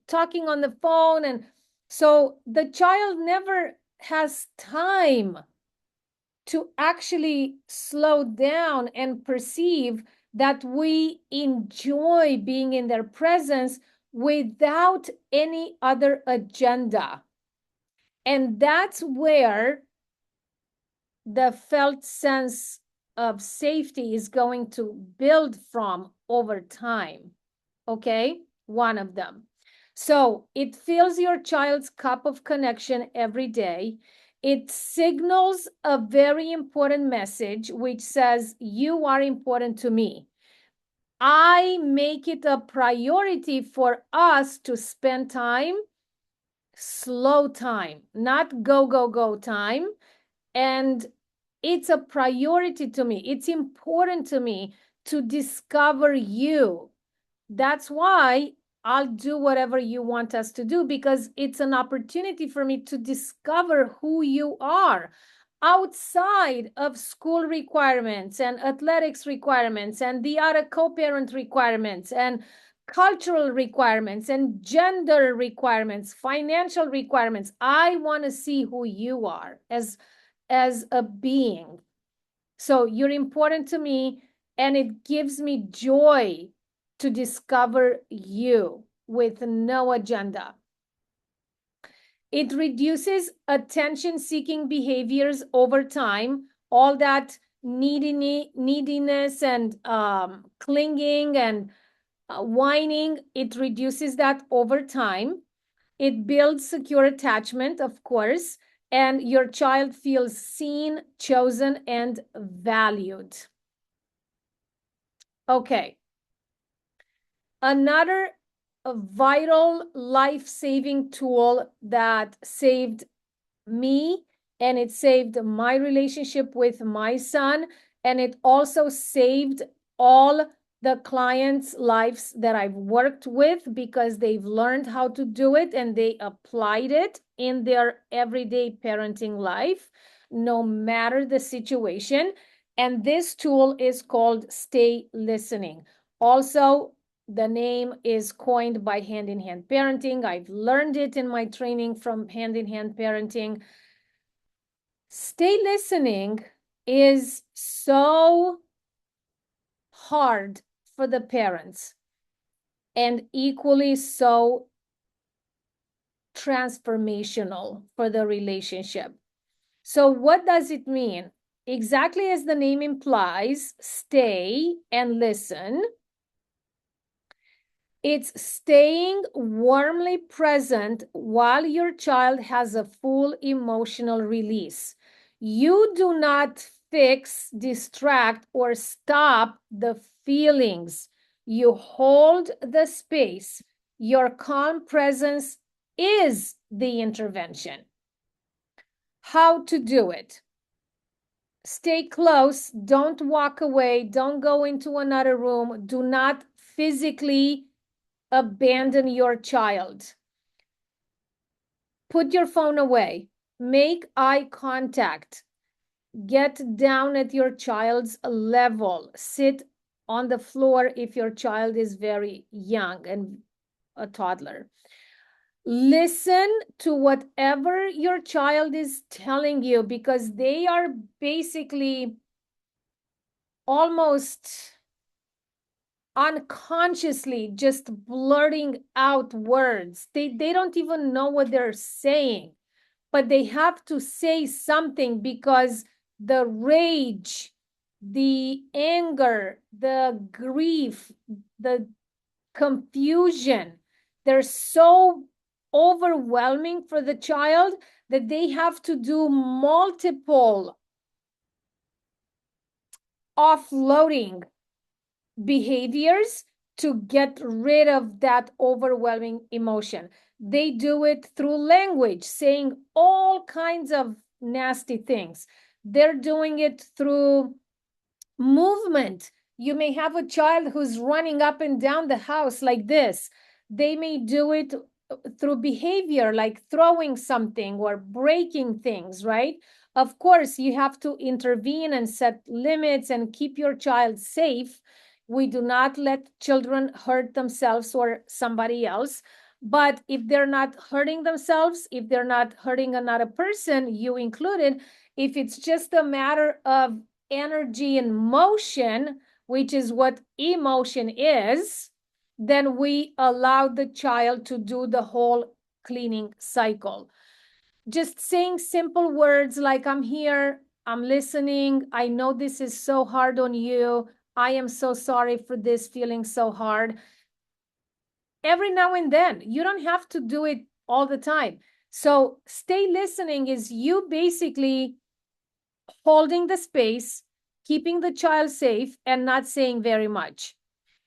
talking on the phone. And so the child never has time to actually slow down and perceive that we enjoy being in their presence without any other agenda. And that's where the felt sense of safety is going to build from over time. Okay, one of them. So it fills your child's cup of connection every day. It signals a very important message, which says, you are important to me. I make it a priority for us to spend time, slow time, not go, go, go time. And it's a priority to me. It's important to me to discover you. That's why I'll do whatever you want us to do, because it's an opportunity for me to discover who you are outside of school requirements and athletics requirements and the other co-parent requirements and cultural requirements and gender requirements, financial requirements. I want to see who you are as a being. So you're important to me, and it gives me joy to discover you with no agenda. It reduces attention-seeking behaviors over time, all that neediness and clinging and whining. It reduces that over time. It builds secure attachment, of course, and your child feels seen, chosen, and valued. Okay. Another vital life-saving tool that saved me, and it saved my relationship with my son, and it also saved all the clients' lives that I've worked with, because they've learned how to do it and they applied it in their everyday parenting life, no matter the situation. And this tool is called Stay Listening. Also, the name is coined by Hand in Hand Parenting. I've learned it in my training from Hand in Hand Parenting. Stay listening is so hard for the parents and equally so transformational for the relationship. So what does it mean? Exactly as the name implies, stay and listen. It's staying warmly present while your child has a full emotional release. You do not fix, distract, or stop the feelings. You hold the space. Your calm presence is the intervention. How to do it? Stay close. Don't walk away. Don't go into another room. Do not physically abandon your child. Put your phone away. Make eye contact. Get down at your child's level. Sit on the floor if your child is very young and a toddler. Listen to whatever your child is telling you, because they are basically almost unconsciously just blurting out words. They don't even know what they're saying, but they have to say something because the rage, the anger, the grief, the confusion, they're so overwhelming for the child that they have to do multiple offloading behaviors to get rid of that overwhelming emotion. They do it through language, saying all kinds of nasty things. They're doing it through movement. You may have a child who's running up and down the house like this. They may do it through behavior, like throwing something or breaking things, right? Of course, you have to intervene and set limits and keep your child safe. We do not let children hurt themselves or somebody else. But if they're not hurting themselves, if they're not hurting another person, you included, if it's just a matter of energy and motion, which is what emotion is, then we allow the child to do the whole cleaning cycle. Just saying simple words like, I'm here, I'm listening, I know this is so hard on you, I am so sorry for this feeling so hard. Every now and then, you don't have to do it all the time. So stay listening is you basically holding the space, keeping the child safe, and not saying very much.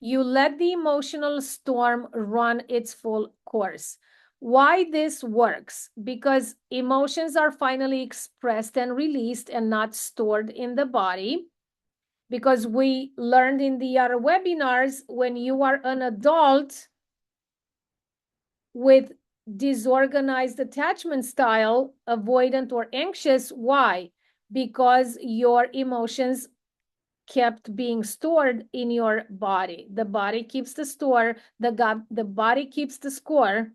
You let the emotional storm run its full course. Why this works? Because emotions are finally expressed and released and not stored in the body. Because we learned in the other webinars, when you are an adult with disorganized attachment style, avoidant or anxious, why? Because your emotions kept being stored in your body. The body keeps the store, the body keeps the score.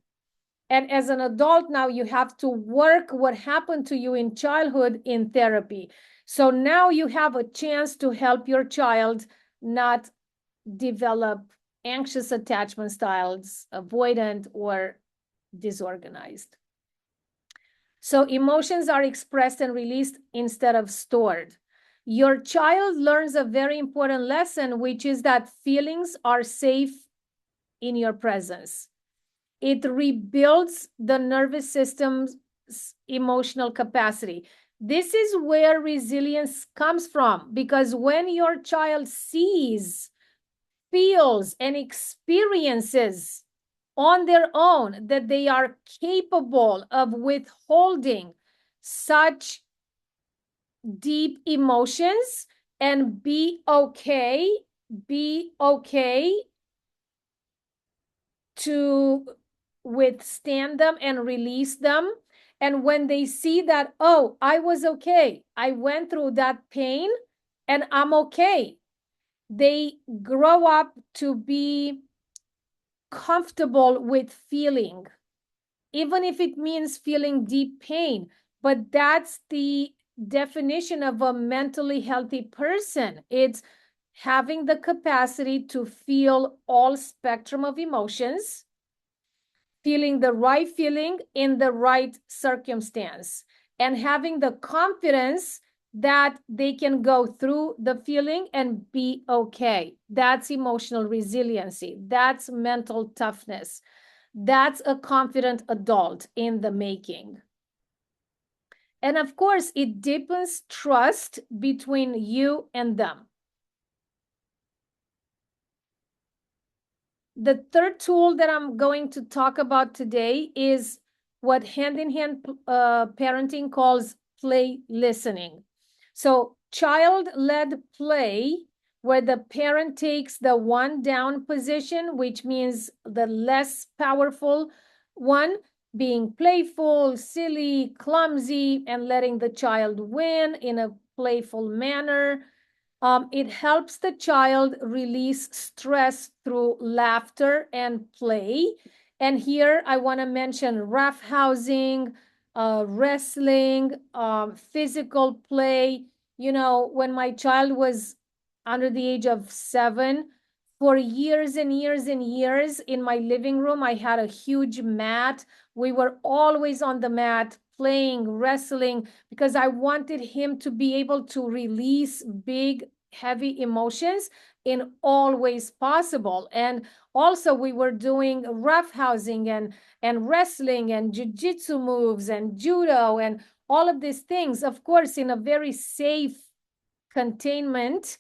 And as an adult now, you have to work what happened to you in childhood in therapy. So now you have a chance to help your child not develop anxious attachment styles, avoidant or disorganized. So emotions are expressed and released instead of stored. Your child learns a very important lesson, which is that feelings are safe in your presence. It rebuilds the nervous system's emotional capacity. This is where resilience comes from, because when your child sees, feels, and experiences on their own that they are capable of withholding such deep emotions and be okay to withstand them and release them. And when they see that, oh, I was okay, I went through that pain and I'm okay, they grow up to be comfortable with feeling, even if it means feeling deep pain. But that's the definition of a mentally healthy person. It's having the capacity to feel all spectrum of emotions, feeling the right feeling in the right circumstance, and having the confidence that they can go through the feeling and be okay. That's emotional resiliency. That's mental toughness. That's a confident adult in the making. And of course, it deepens trust between you and them. The third tool that I'm going to talk about today is what hand-in-hand parenting calls play listening. So child-led play, where the parent takes the one down position, which means the less powerful one, being playful, silly, clumsy, and letting the child win in a playful manner. It helps the child release stress through laughter and play. And here I want to mention roughhousing, wrestling, physical play. You know, when my child was under the age of 7, for years and years and years in my living room, I had a huge mat. We were always on the mat playing, wrestling, because I wanted him to be able to release big, heavy emotions in all ways possible. And also we were doing roughhousing and wrestling and jiu-jitsu moves and judo and all of these things, of course, in a very safe containment,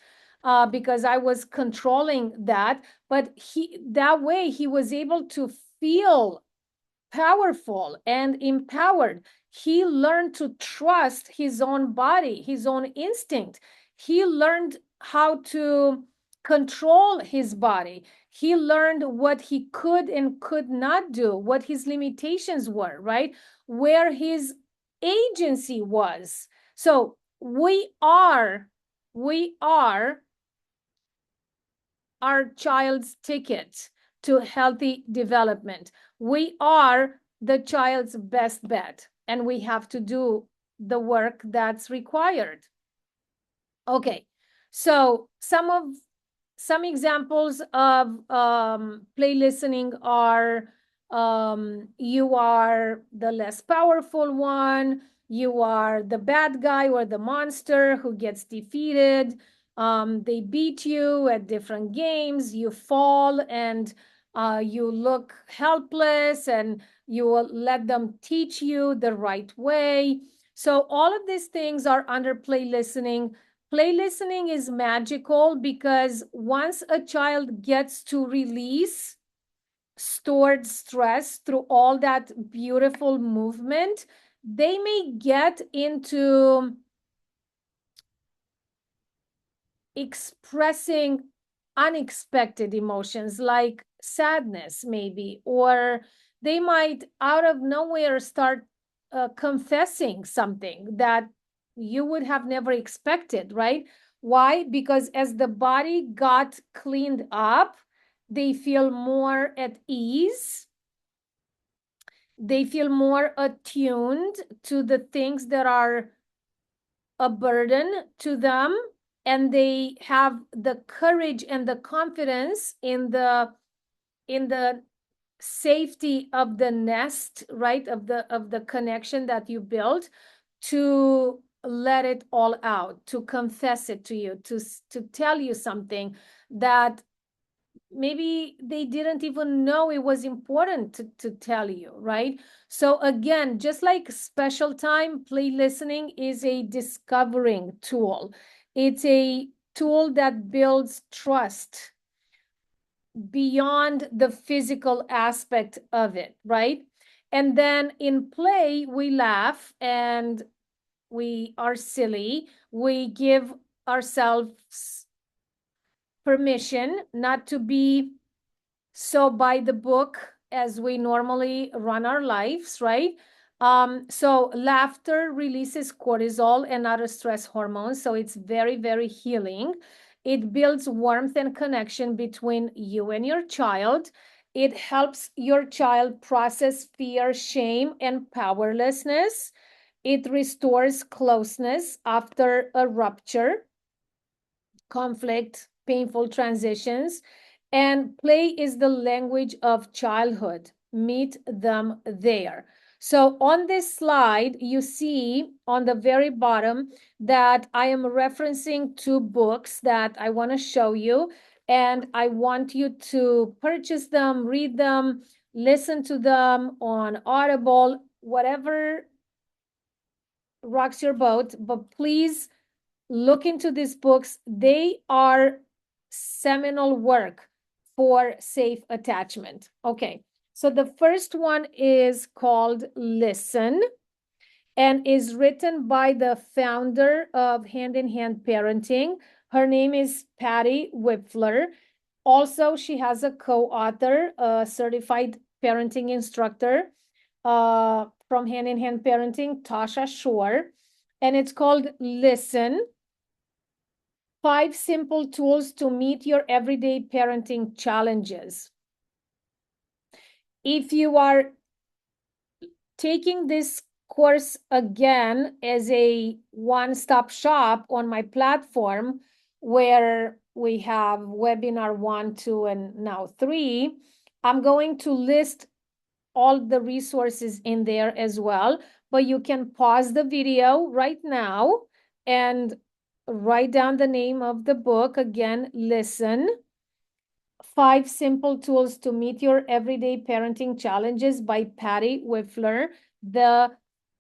because I was controlling that. But that way he was able to feel powerful and empowered. He learned to trust his own body, his own instinct. He learned how to control his body. He learned what he could and could not do, what his limitations were, right? Where his agency was. So we are our child's ticket to healthy development. We are the child's best bet, and we have to do the work that's required. Okay, so some examples of play listening are, you are the less powerful one, you are the bad guy or the monster who gets defeated. They beat you at different games, you fall and you look helpless, and you will let them teach you the right way. So all of these things are under play listening. Play listening is magical because once a child gets to release stored stress through all that beautiful movement, they may get into expressing unexpected emotions like sadness, maybe, or they might out of nowhere start confessing something that you would have never expected, right? Why? Because as the body got cleaned up, they feel more at ease. They feel more attuned to the things that are a burden to them, and they have the courage and the confidence in the safety of the nest, right? Of the connection that you built, to let it all out, to confess it to you, to tell you something that maybe they didn't even know it was important to tell you, right? So again, just like special time, play listening is a discovering tool. It's a tool that builds trust beyond the physical aspect of it, right? And then in play, we laugh and we are silly. We give ourselves permission not to be so by the book as we normally run our lives, right? So laughter releases cortisol and other stress hormones. So it's very, very healing. It builds warmth and connection between you and your child. It helps your child process fear, shame, and powerlessness. It restores closeness after a rupture, conflict, painful transitions. And play is the language of childhood. Meet them there. So on this slide, you see on the very bottom that I am referencing two books that I want to show you. And I want you to purchase them, read them, listen to them on Audible, whatever rocks your boat. But please look into these books. They are seminal work for safe attachment. Okay, so the first one is called Listen and is written by the founder of Hand in Hand Parenting. Her name is Patty Wipfler. Also, she has a co-author, a certified parenting instructor from Hand in Hand Parenting, Tasha Shore, and it's called Listen: 5 simple tools to meet your everyday parenting challenges. If you are taking this course again as a one-stop shop on my platform, where we have webinar 1, 2, and now 3, I'm going to list all the resources in there as well, but you can pause the video right now and write down the name of the book. Again, Listen: 5 Simple Tools to Meet Your Everyday Parenting Challenges by Patty Wipfler, the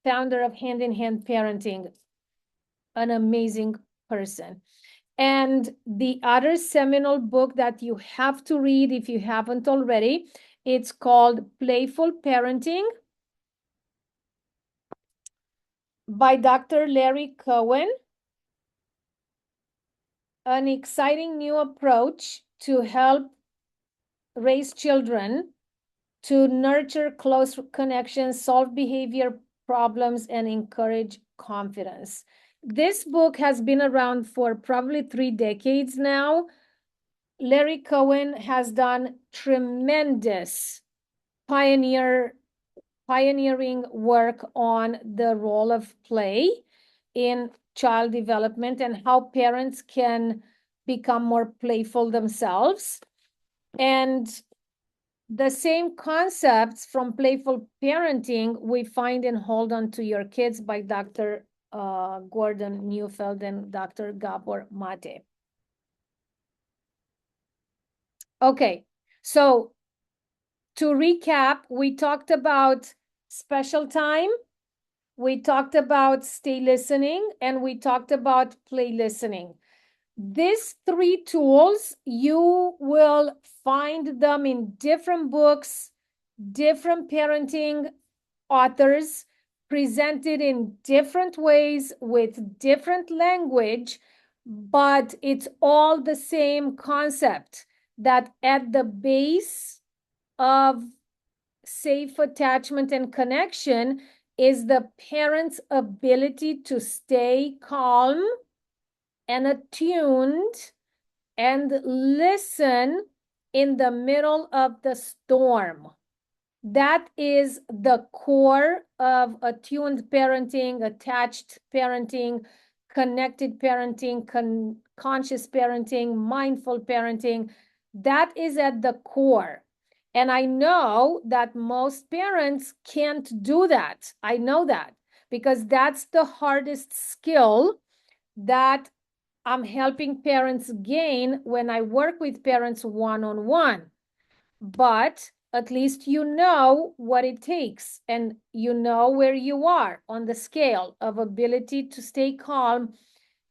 founder of Hand in Hand Parenting. An amazing person. And the other seminal book that you have to read if you haven't already, it's called Playful Parenting by Dr. Larry Cohen. An exciting new approach to help raise children, to nurture close connections, solve behavior problems, and encourage confidence. This book has been around for probably 3 decades now. Larry Cohen has done tremendous pioneering work on the role of play in child development and how parents can become more playful themselves. And the same concepts from playful parenting we find in Hold On to Your Kids by Dr. Gordon Neufeld and Dr. Gabor Mate. Okay, so to recap, we talked about special time, we talked about stay listening, and we talked about play listening. These 3 tools, you will find them in different books, different parenting authors, presented in different ways with different language, but it's all the same concept, that at the base of safe attachment and connection is the parent's ability to stay calm and attuned and listen in the middle of the storm. That is the core of attuned parenting, attached parenting, connected parenting, conscious parenting, mindful parenting. That is at the core. And I know that most parents can't do that. I know that because that's the hardest skill that I'm helping parents gain when I work with parents one-on-one. But at least you know what it takes and you know where you are on the scale of ability to stay calm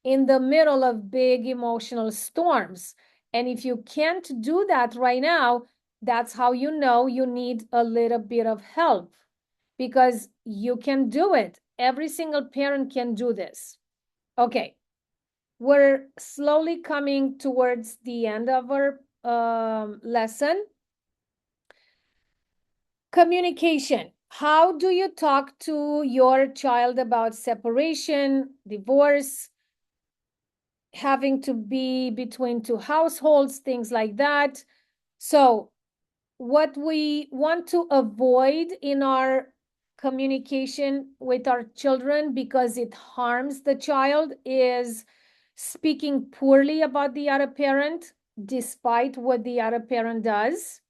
in the middle of big emotional storms. And if you can't do that right now, that's how you know you need a little bit of help, because you can do it. Every single parent can do this. Okay, we're slowly coming towards the end of our lesson. Communication. How do you talk to your child about separation, divorce, having to be between two households, things like that? So what we want to avoid in our communication with our children, because it harms the child, is speaking poorly about the other parent despite what the other parent does,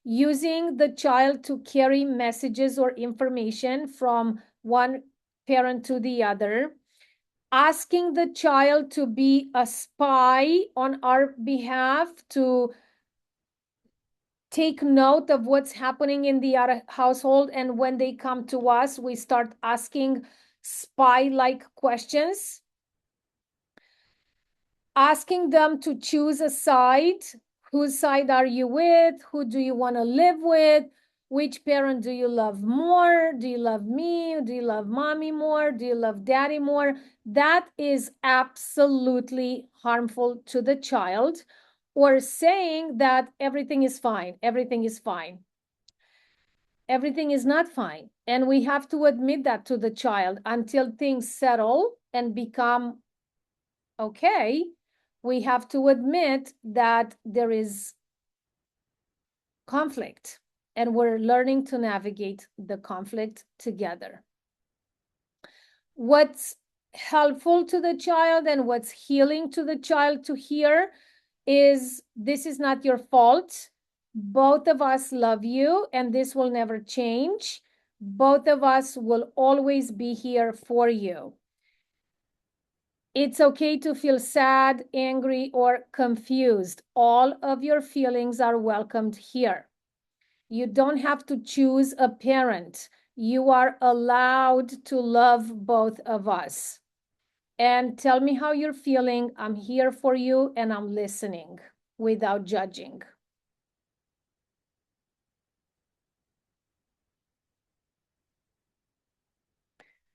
using the child to carry messages or information from one parent to the other, asking the child to be a spy on our behalf, to take note of what's happening in the other household. And when they come to us, we start asking spy-like questions, asking them to choose a side. Whose side are you with? Who do you want to live with? Which parent do you love more? Do you love me? Do you love mommy more? Do you love daddy more? That is absolutely harmful to the child. Or saying that everything is fine, everything is fine. Everything is not fine. And we have to admit that to the child until things settle and become okay. We have to admit that there is conflict and we're learning to navigate the conflict together. What's helpful to the child and what's healing to the child to hear is, this is not your fault. Both of us love you and this will never change. Both of us will always be here for you. It's okay to feel sad, angry, or confused. All of your feelings are welcomed here. You don't have to choose a parent. You are allowed to love both of us. And tell me how you're feeling. I'm here for you and I'm listening without judging.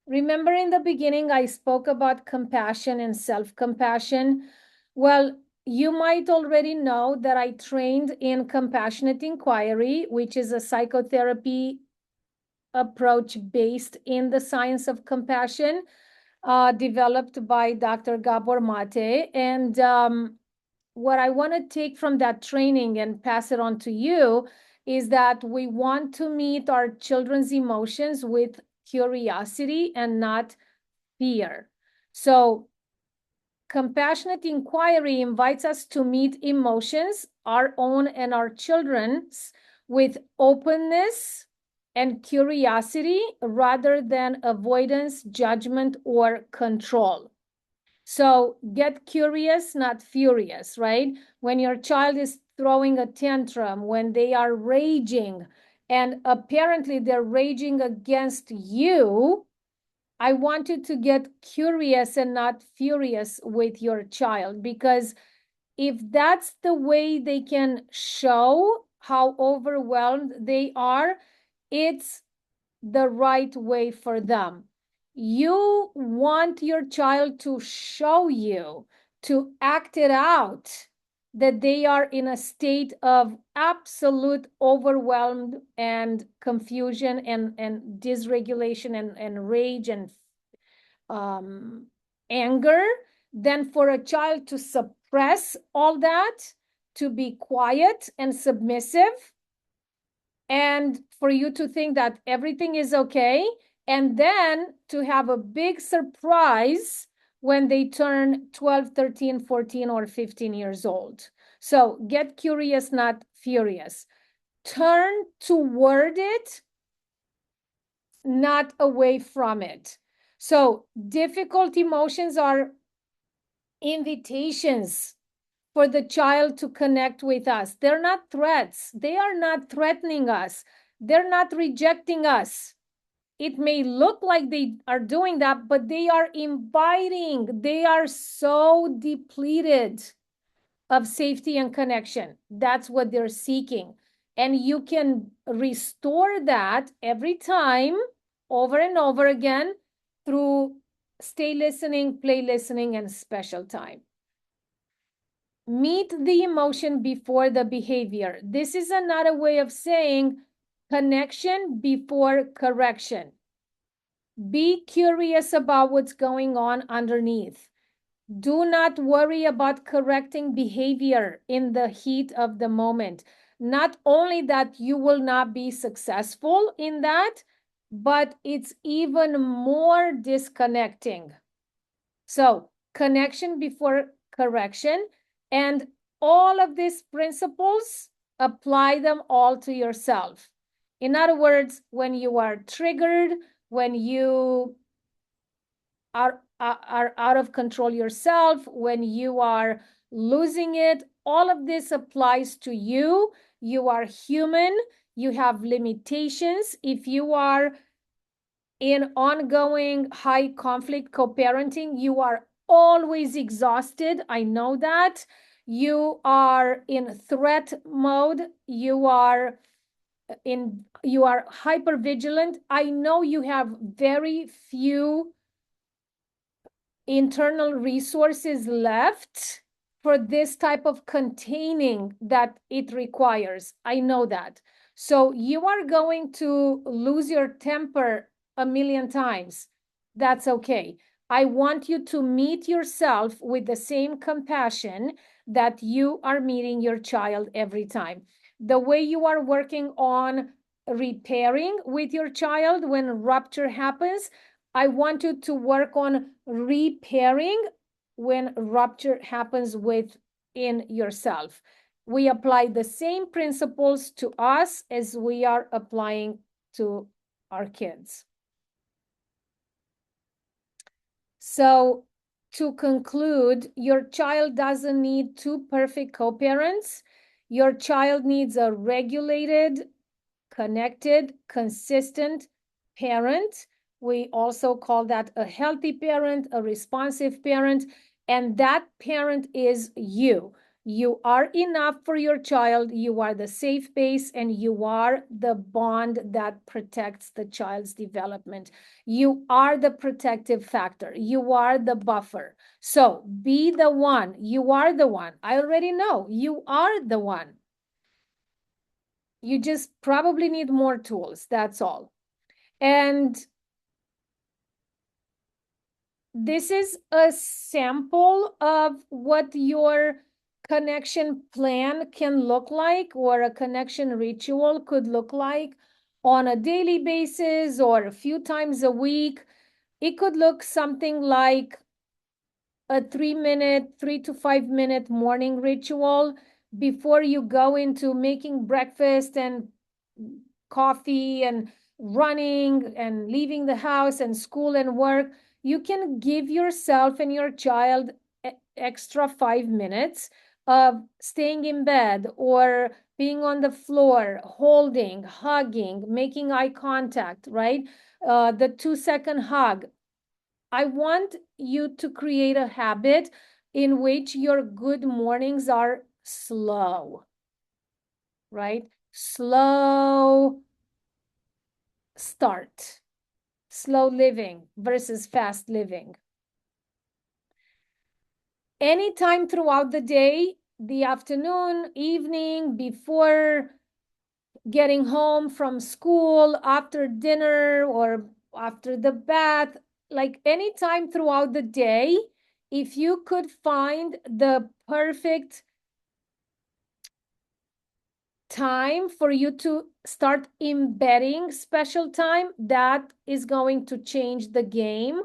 Remember in the beginning, I spoke about compassion and self-compassion. Well, you might already know that I trained in compassionate inquiry, which is a psychotherapy approach based in the science of compassion, developed by Dr. Gabor Mate. And what I want to take from that training and pass it on to you is that we want to meet our children's emotions with curiosity and not fear. So compassionate inquiry invites us to meet emotions, our own and our children's, with openness and curiosity rather than avoidance, judgment, or control. So get curious, not furious, right? When your child is throwing a tantrum, when they are raging, and apparently they're raging against you, I want you to get curious and not furious with your child, because if that's the way they can show how overwhelmed they are, it's the right way for them. You want your child to show you, to act it out, that they are in a state of absolute overwhelmed and confusion and dysregulation and rage and anger, than for a child to suppress all that, to be quiet and submissive, and for you to think that everything is okay, and then to have a big surprise when they turn 12, 13, 14, or 15 years old. So get curious, not furious. turn toward it, not away from it. So difficult emotions are invitations for the child to connect with us. They're not threats. They are not threatening us. They're not rejecting us. It may look like they are doing that, but they are inviting. They are so depleted of safety and connection. That's what they're seeking. And you can restore that every time, over and over again, through stay listening, play listening, and special time. Meet the emotion before the behavior. This is another way of saying connection before correction. Be curious about what's going on underneath. Do not worry about correcting behavior in the heat of the moment. Not only that you will not be successful in that, but it's even more disconnecting. So, connection before correction, and all of these principles, apply them all to yourself. In other words, when you are triggered, when you are out of control yourself, when you are losing it, all of this applies to you. You are human. You have limitations. If you are in ongoing high conflict co-parenting, you are always exhausted. I know that. You are in threat mode. You are hyper vigilant. I know you have very few internal resources left for this type of containing that it requires. I know that. So you are going to lose your temper a million times. That's okay. I want you to meet yourself with the same compassion that you are meeting your child every time. The way you are working on repairing with your child when rupture happens, I want you to work on repairing when rupture happens within yourself. We apply the same principles to us as we are applying to our kids. So to conclude, your child doesn't need two perfect co-parents. Your child needs a regulated, connected, consistent parent. We also call that a healthy parent, a responsive parent, and that parent is you. You are enough for your child. You are the safe base, and you are the bond that protects the child's development. You are the protective factor. You are the buffer. So be the one. You are the one. I already know you are the one. You just probably need more tools. That's all. And this is a sample of what your connection plan can look like, or a connection ritual could look like on a daily basis or a few times a week. It could look something like a 3 to 5 minute morning ritual before you go into making breakfast and coffee and running and leaving the house and school and work. You can give yourself and your child extra 5 minutes of staying in bed or being on the floor, holding, hugging, making eye contact, right? The 2-second hug. I want you to create a habit in which your good mornings are slow, right? Slow start, slow living versus fast living. Anytime throughout the day, the afternoon, evening, before getting home from school, after dinner, or after the bath, like anytime throughout the day, if you could find the perfect time for you to start embedding special time, that is going to change the game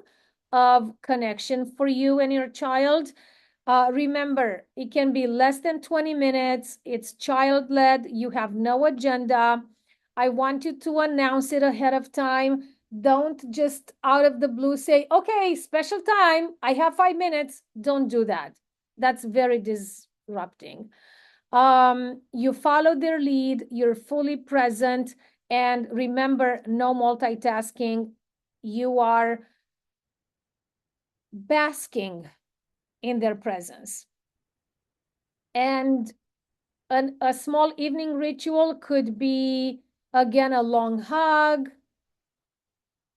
of connection for you and your child. Remember, it can be less than 20 minutes. It's child-led. You have no agenda. I want you to announce it ahead of time. Don't just out of the blue say, okay, special time. I have 5 minutes. Don't do that. That's very disrupting. You follow their lead. You're fully present. And remember, no multitasking. You are basking in their presence. And a small evening ritual could be, again, a long hug,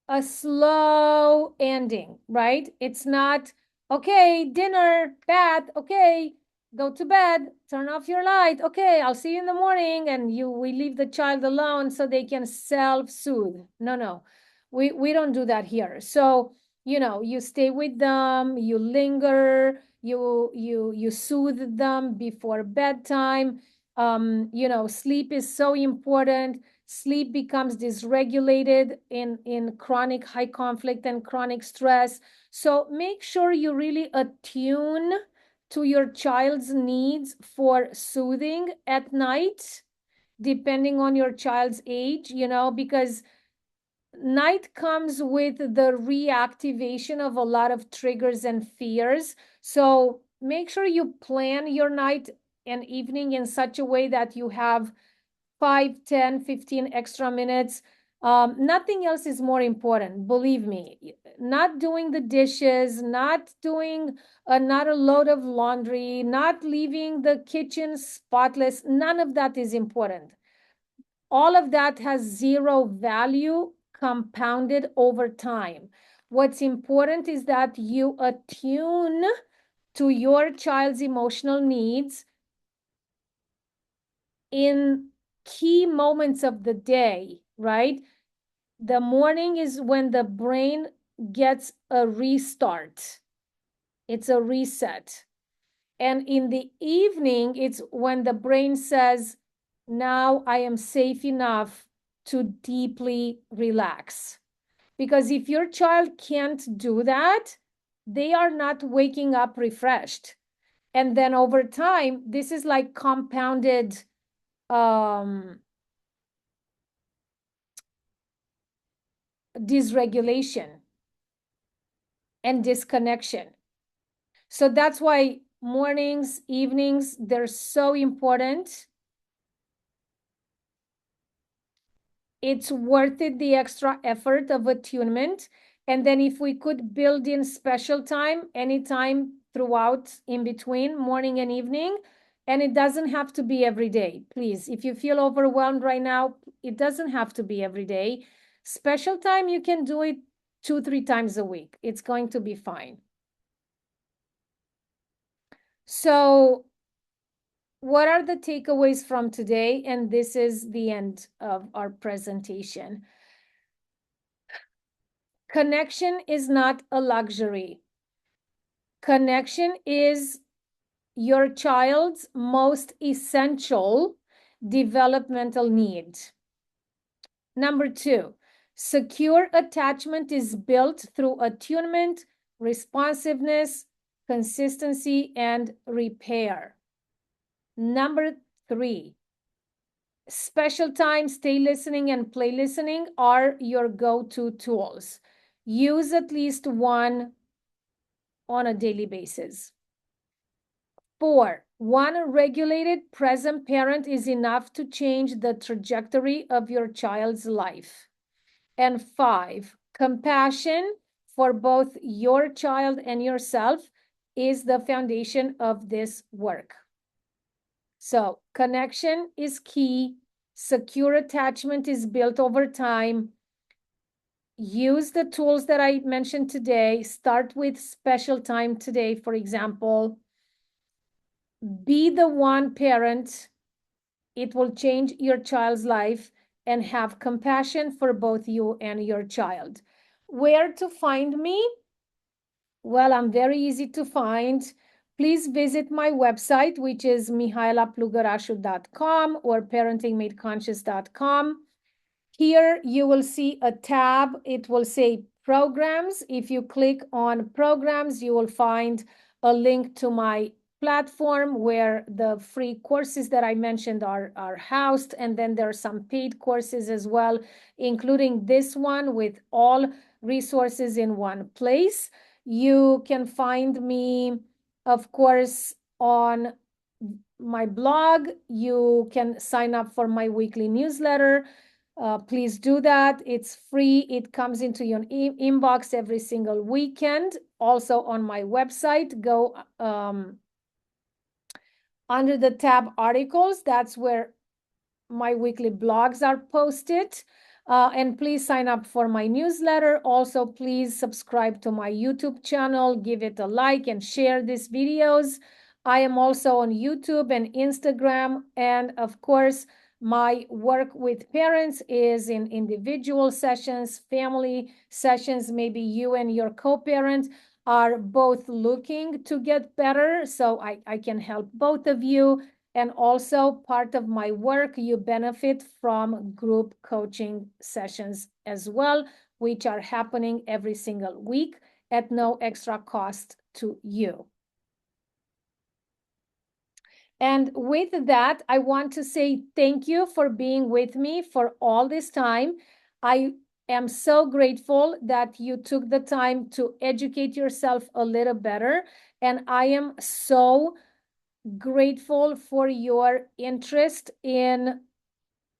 a slow ending, right? It's not, okay, dinner, bath, okay, go to bed, turn off your light, okay, I'll see you in the morning, and we leave the child alone so they can self-soothe. No, we don't do that here. So, you stay with them, you linger, you soothe them before bedtime. Sleep is so important. Sleep becomes dysregulated in chronic high conflict and chronic stress. So make sure you really attune to your child's needs for soothing at night, depending on your child's age, because night comes with the reactivation of a lot of triggers and fears. So make sure you plan your night and evening in such a way that you have 5, 10, 15 extra minutes. Nothing else is more important, believe me. Not doing the dishes, not doing not a load of laundry, not leaving the kitchen spotless. None of that is important. All of that has zero value compounded over time. What's important is that you attune to your child's emotional needs in key moments of the day, right? The morning is when the brain gets a restart. It's a reset. And in the evening, it's when the brain says, now I am safe enough to deeply relax. Because if your child can't do that, they are not waking up refreshed. And then over time, this is like compounded dysregulation and disconnection. So that's why mornings, evenings, they're so important. It's worth it, the extra effort of attunement. And then if we could build in special time, anytime throughout, in between morning and evening, and it doesn't have to be every day. Please, if you feel overwhelmed right now, it doesn't have to be every day. Special time, you can do it 2, 3 times a week. It's going to be fine. So what are the takeaways from today? And this is the end of our presentation. Connection is not a luxury. Connection is your child's most essential developmental need. Number 2, secure attachment is built through attunement, responsiveness, consistency, and repair. Number 3, special time, stay listening, and play listening are your go-to tools. Use at least one on a daily basis. 4, one regulated present parent is enough to change the trajectory of your child's life. And 5, compassion for both your child and yourself is the foundation of this work. So connection is key. Secure attachment is built over time. Use the tools that I mentioned today. Start with special time today, for example. Be the one parent. It will change your child's life, and have compassion for both you and your child. Where to find me? Well, I'm very easy to find. Please visit my website, which is mihaelaplugărashu.com or parentingmadeconscious.com. Here you will see a tab. It will say programs. If you click on programs, you will find a link to my platform where the free courses that I mentioned are housed. And then there are some paid courses as well, including this one with all resources in one place. You can find me, of course, on my blog. You can sign up for my weekly newsletter. Please do that. It's free. It comes into your inbox every single weekend. Also on my website, go under the tab articles. That's where my weekly blogs are posted. And please sign up for my newsletter. Also, please subscribe to my YouTube channel, give it a like and share these videos. I am also on YouTube and Instagram. And of course, my work with parents is in individual sessions, family sessions. Maybe you and your co-parent are both looking to get better. So I can help both of you. And also part of my work, you benefit from group coaching sessions as well, which are happening every single week at no extra cost to you. And with that, I want to say thank you for being with me for all this time. I am so grateful that you took the time to educate yourself a little better. And I am so grateful for your interest in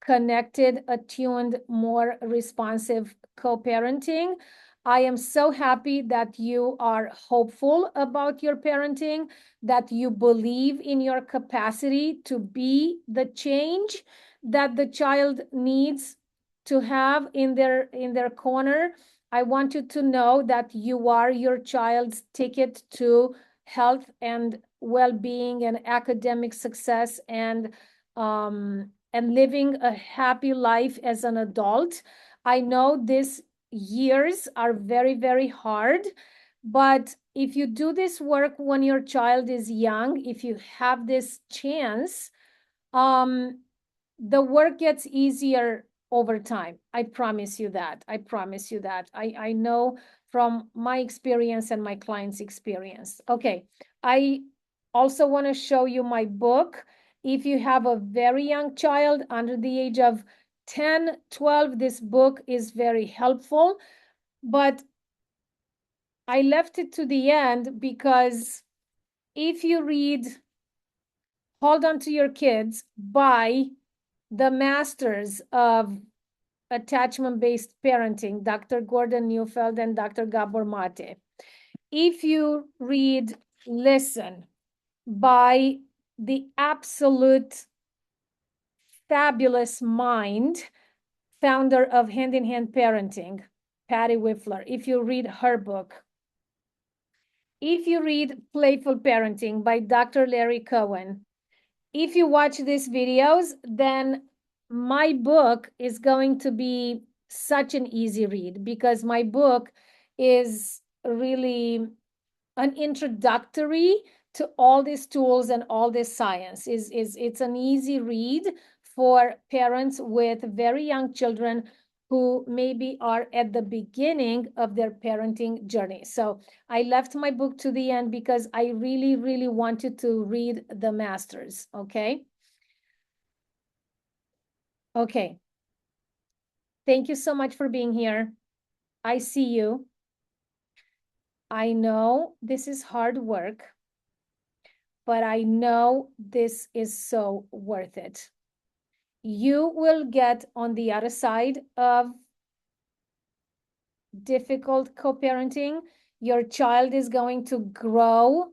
connected, attuned, more responsive co-parenting. I am so happy that you are hopeful about your parenting, that you believe in your capacity to be the change that the child needs to have in their corner. I want you to know that you are your child's ticket to health and well-being and academic success and living a happy life as an adult. I know these years are very, very hard, but if you do this work when your child is young, if you have this chance, the work gets easier over time. I promise you that. I promise you that. I know from my experience and my clients' experience. Okay, I also want to show you my book. If you have a very young child under the age of 10, 12, this book is very helpful. But I left it to the end because if you read Hold On to Your Kids by the masters of attachment-based parenting, Dr. Gordon Neufeld and Dr. Gabor Mate. If you read Listen by the absolute fabulous mind, founder of Hand in Hand Parenting, Patty Whiffler, if you read her book, if you read Playful Parenting by Dr. Larry Cohen, if you watch these videos, then my book is going to be such an easy read because my book is really an introductory to all these tools and all this science. It's an easy read for parents with very young children who maybe are at the beginning of their parenting journey. So I left my book to the end because I really, really wanted to read the masters, okay? Okay. Thank you so much for being here. I see you. I know this is hard work, but I know this is so worth it. You will get on the other side of difficult co-parenting. Your child is going to grow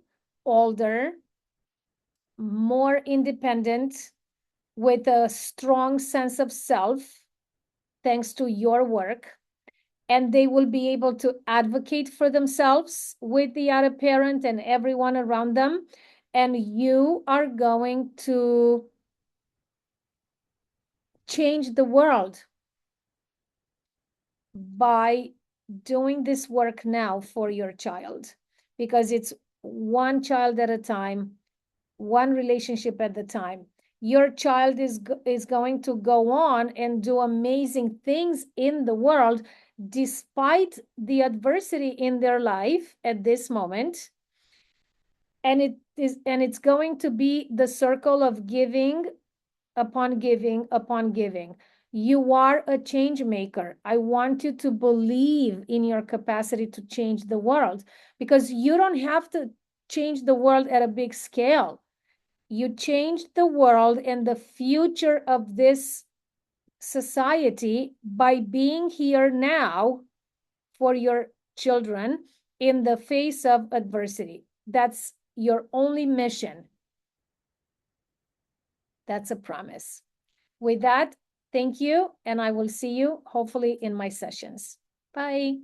older, more independent, with a strong sense of self, thanks to your work. And they will be able to advocate for themselves with the other parent and everyone around them. And you are going to change the world by doing this work now for your child, because it's one child at a time, one relationship at the time. Your child is going to go on and do amazing things in the world despite the adversity in their life at this moment. And it's going to be the circle of giving upon giving upon giving. You are a change maker. I want you to believe in your capacity to change the world, because you don't have to change the world at a big scale. You change the world and the future of this society by being here now for your children in the face of adversity. That's your only mission. That's a promise. With that, thank you, and I will see you hopefully in my sessions. Bye.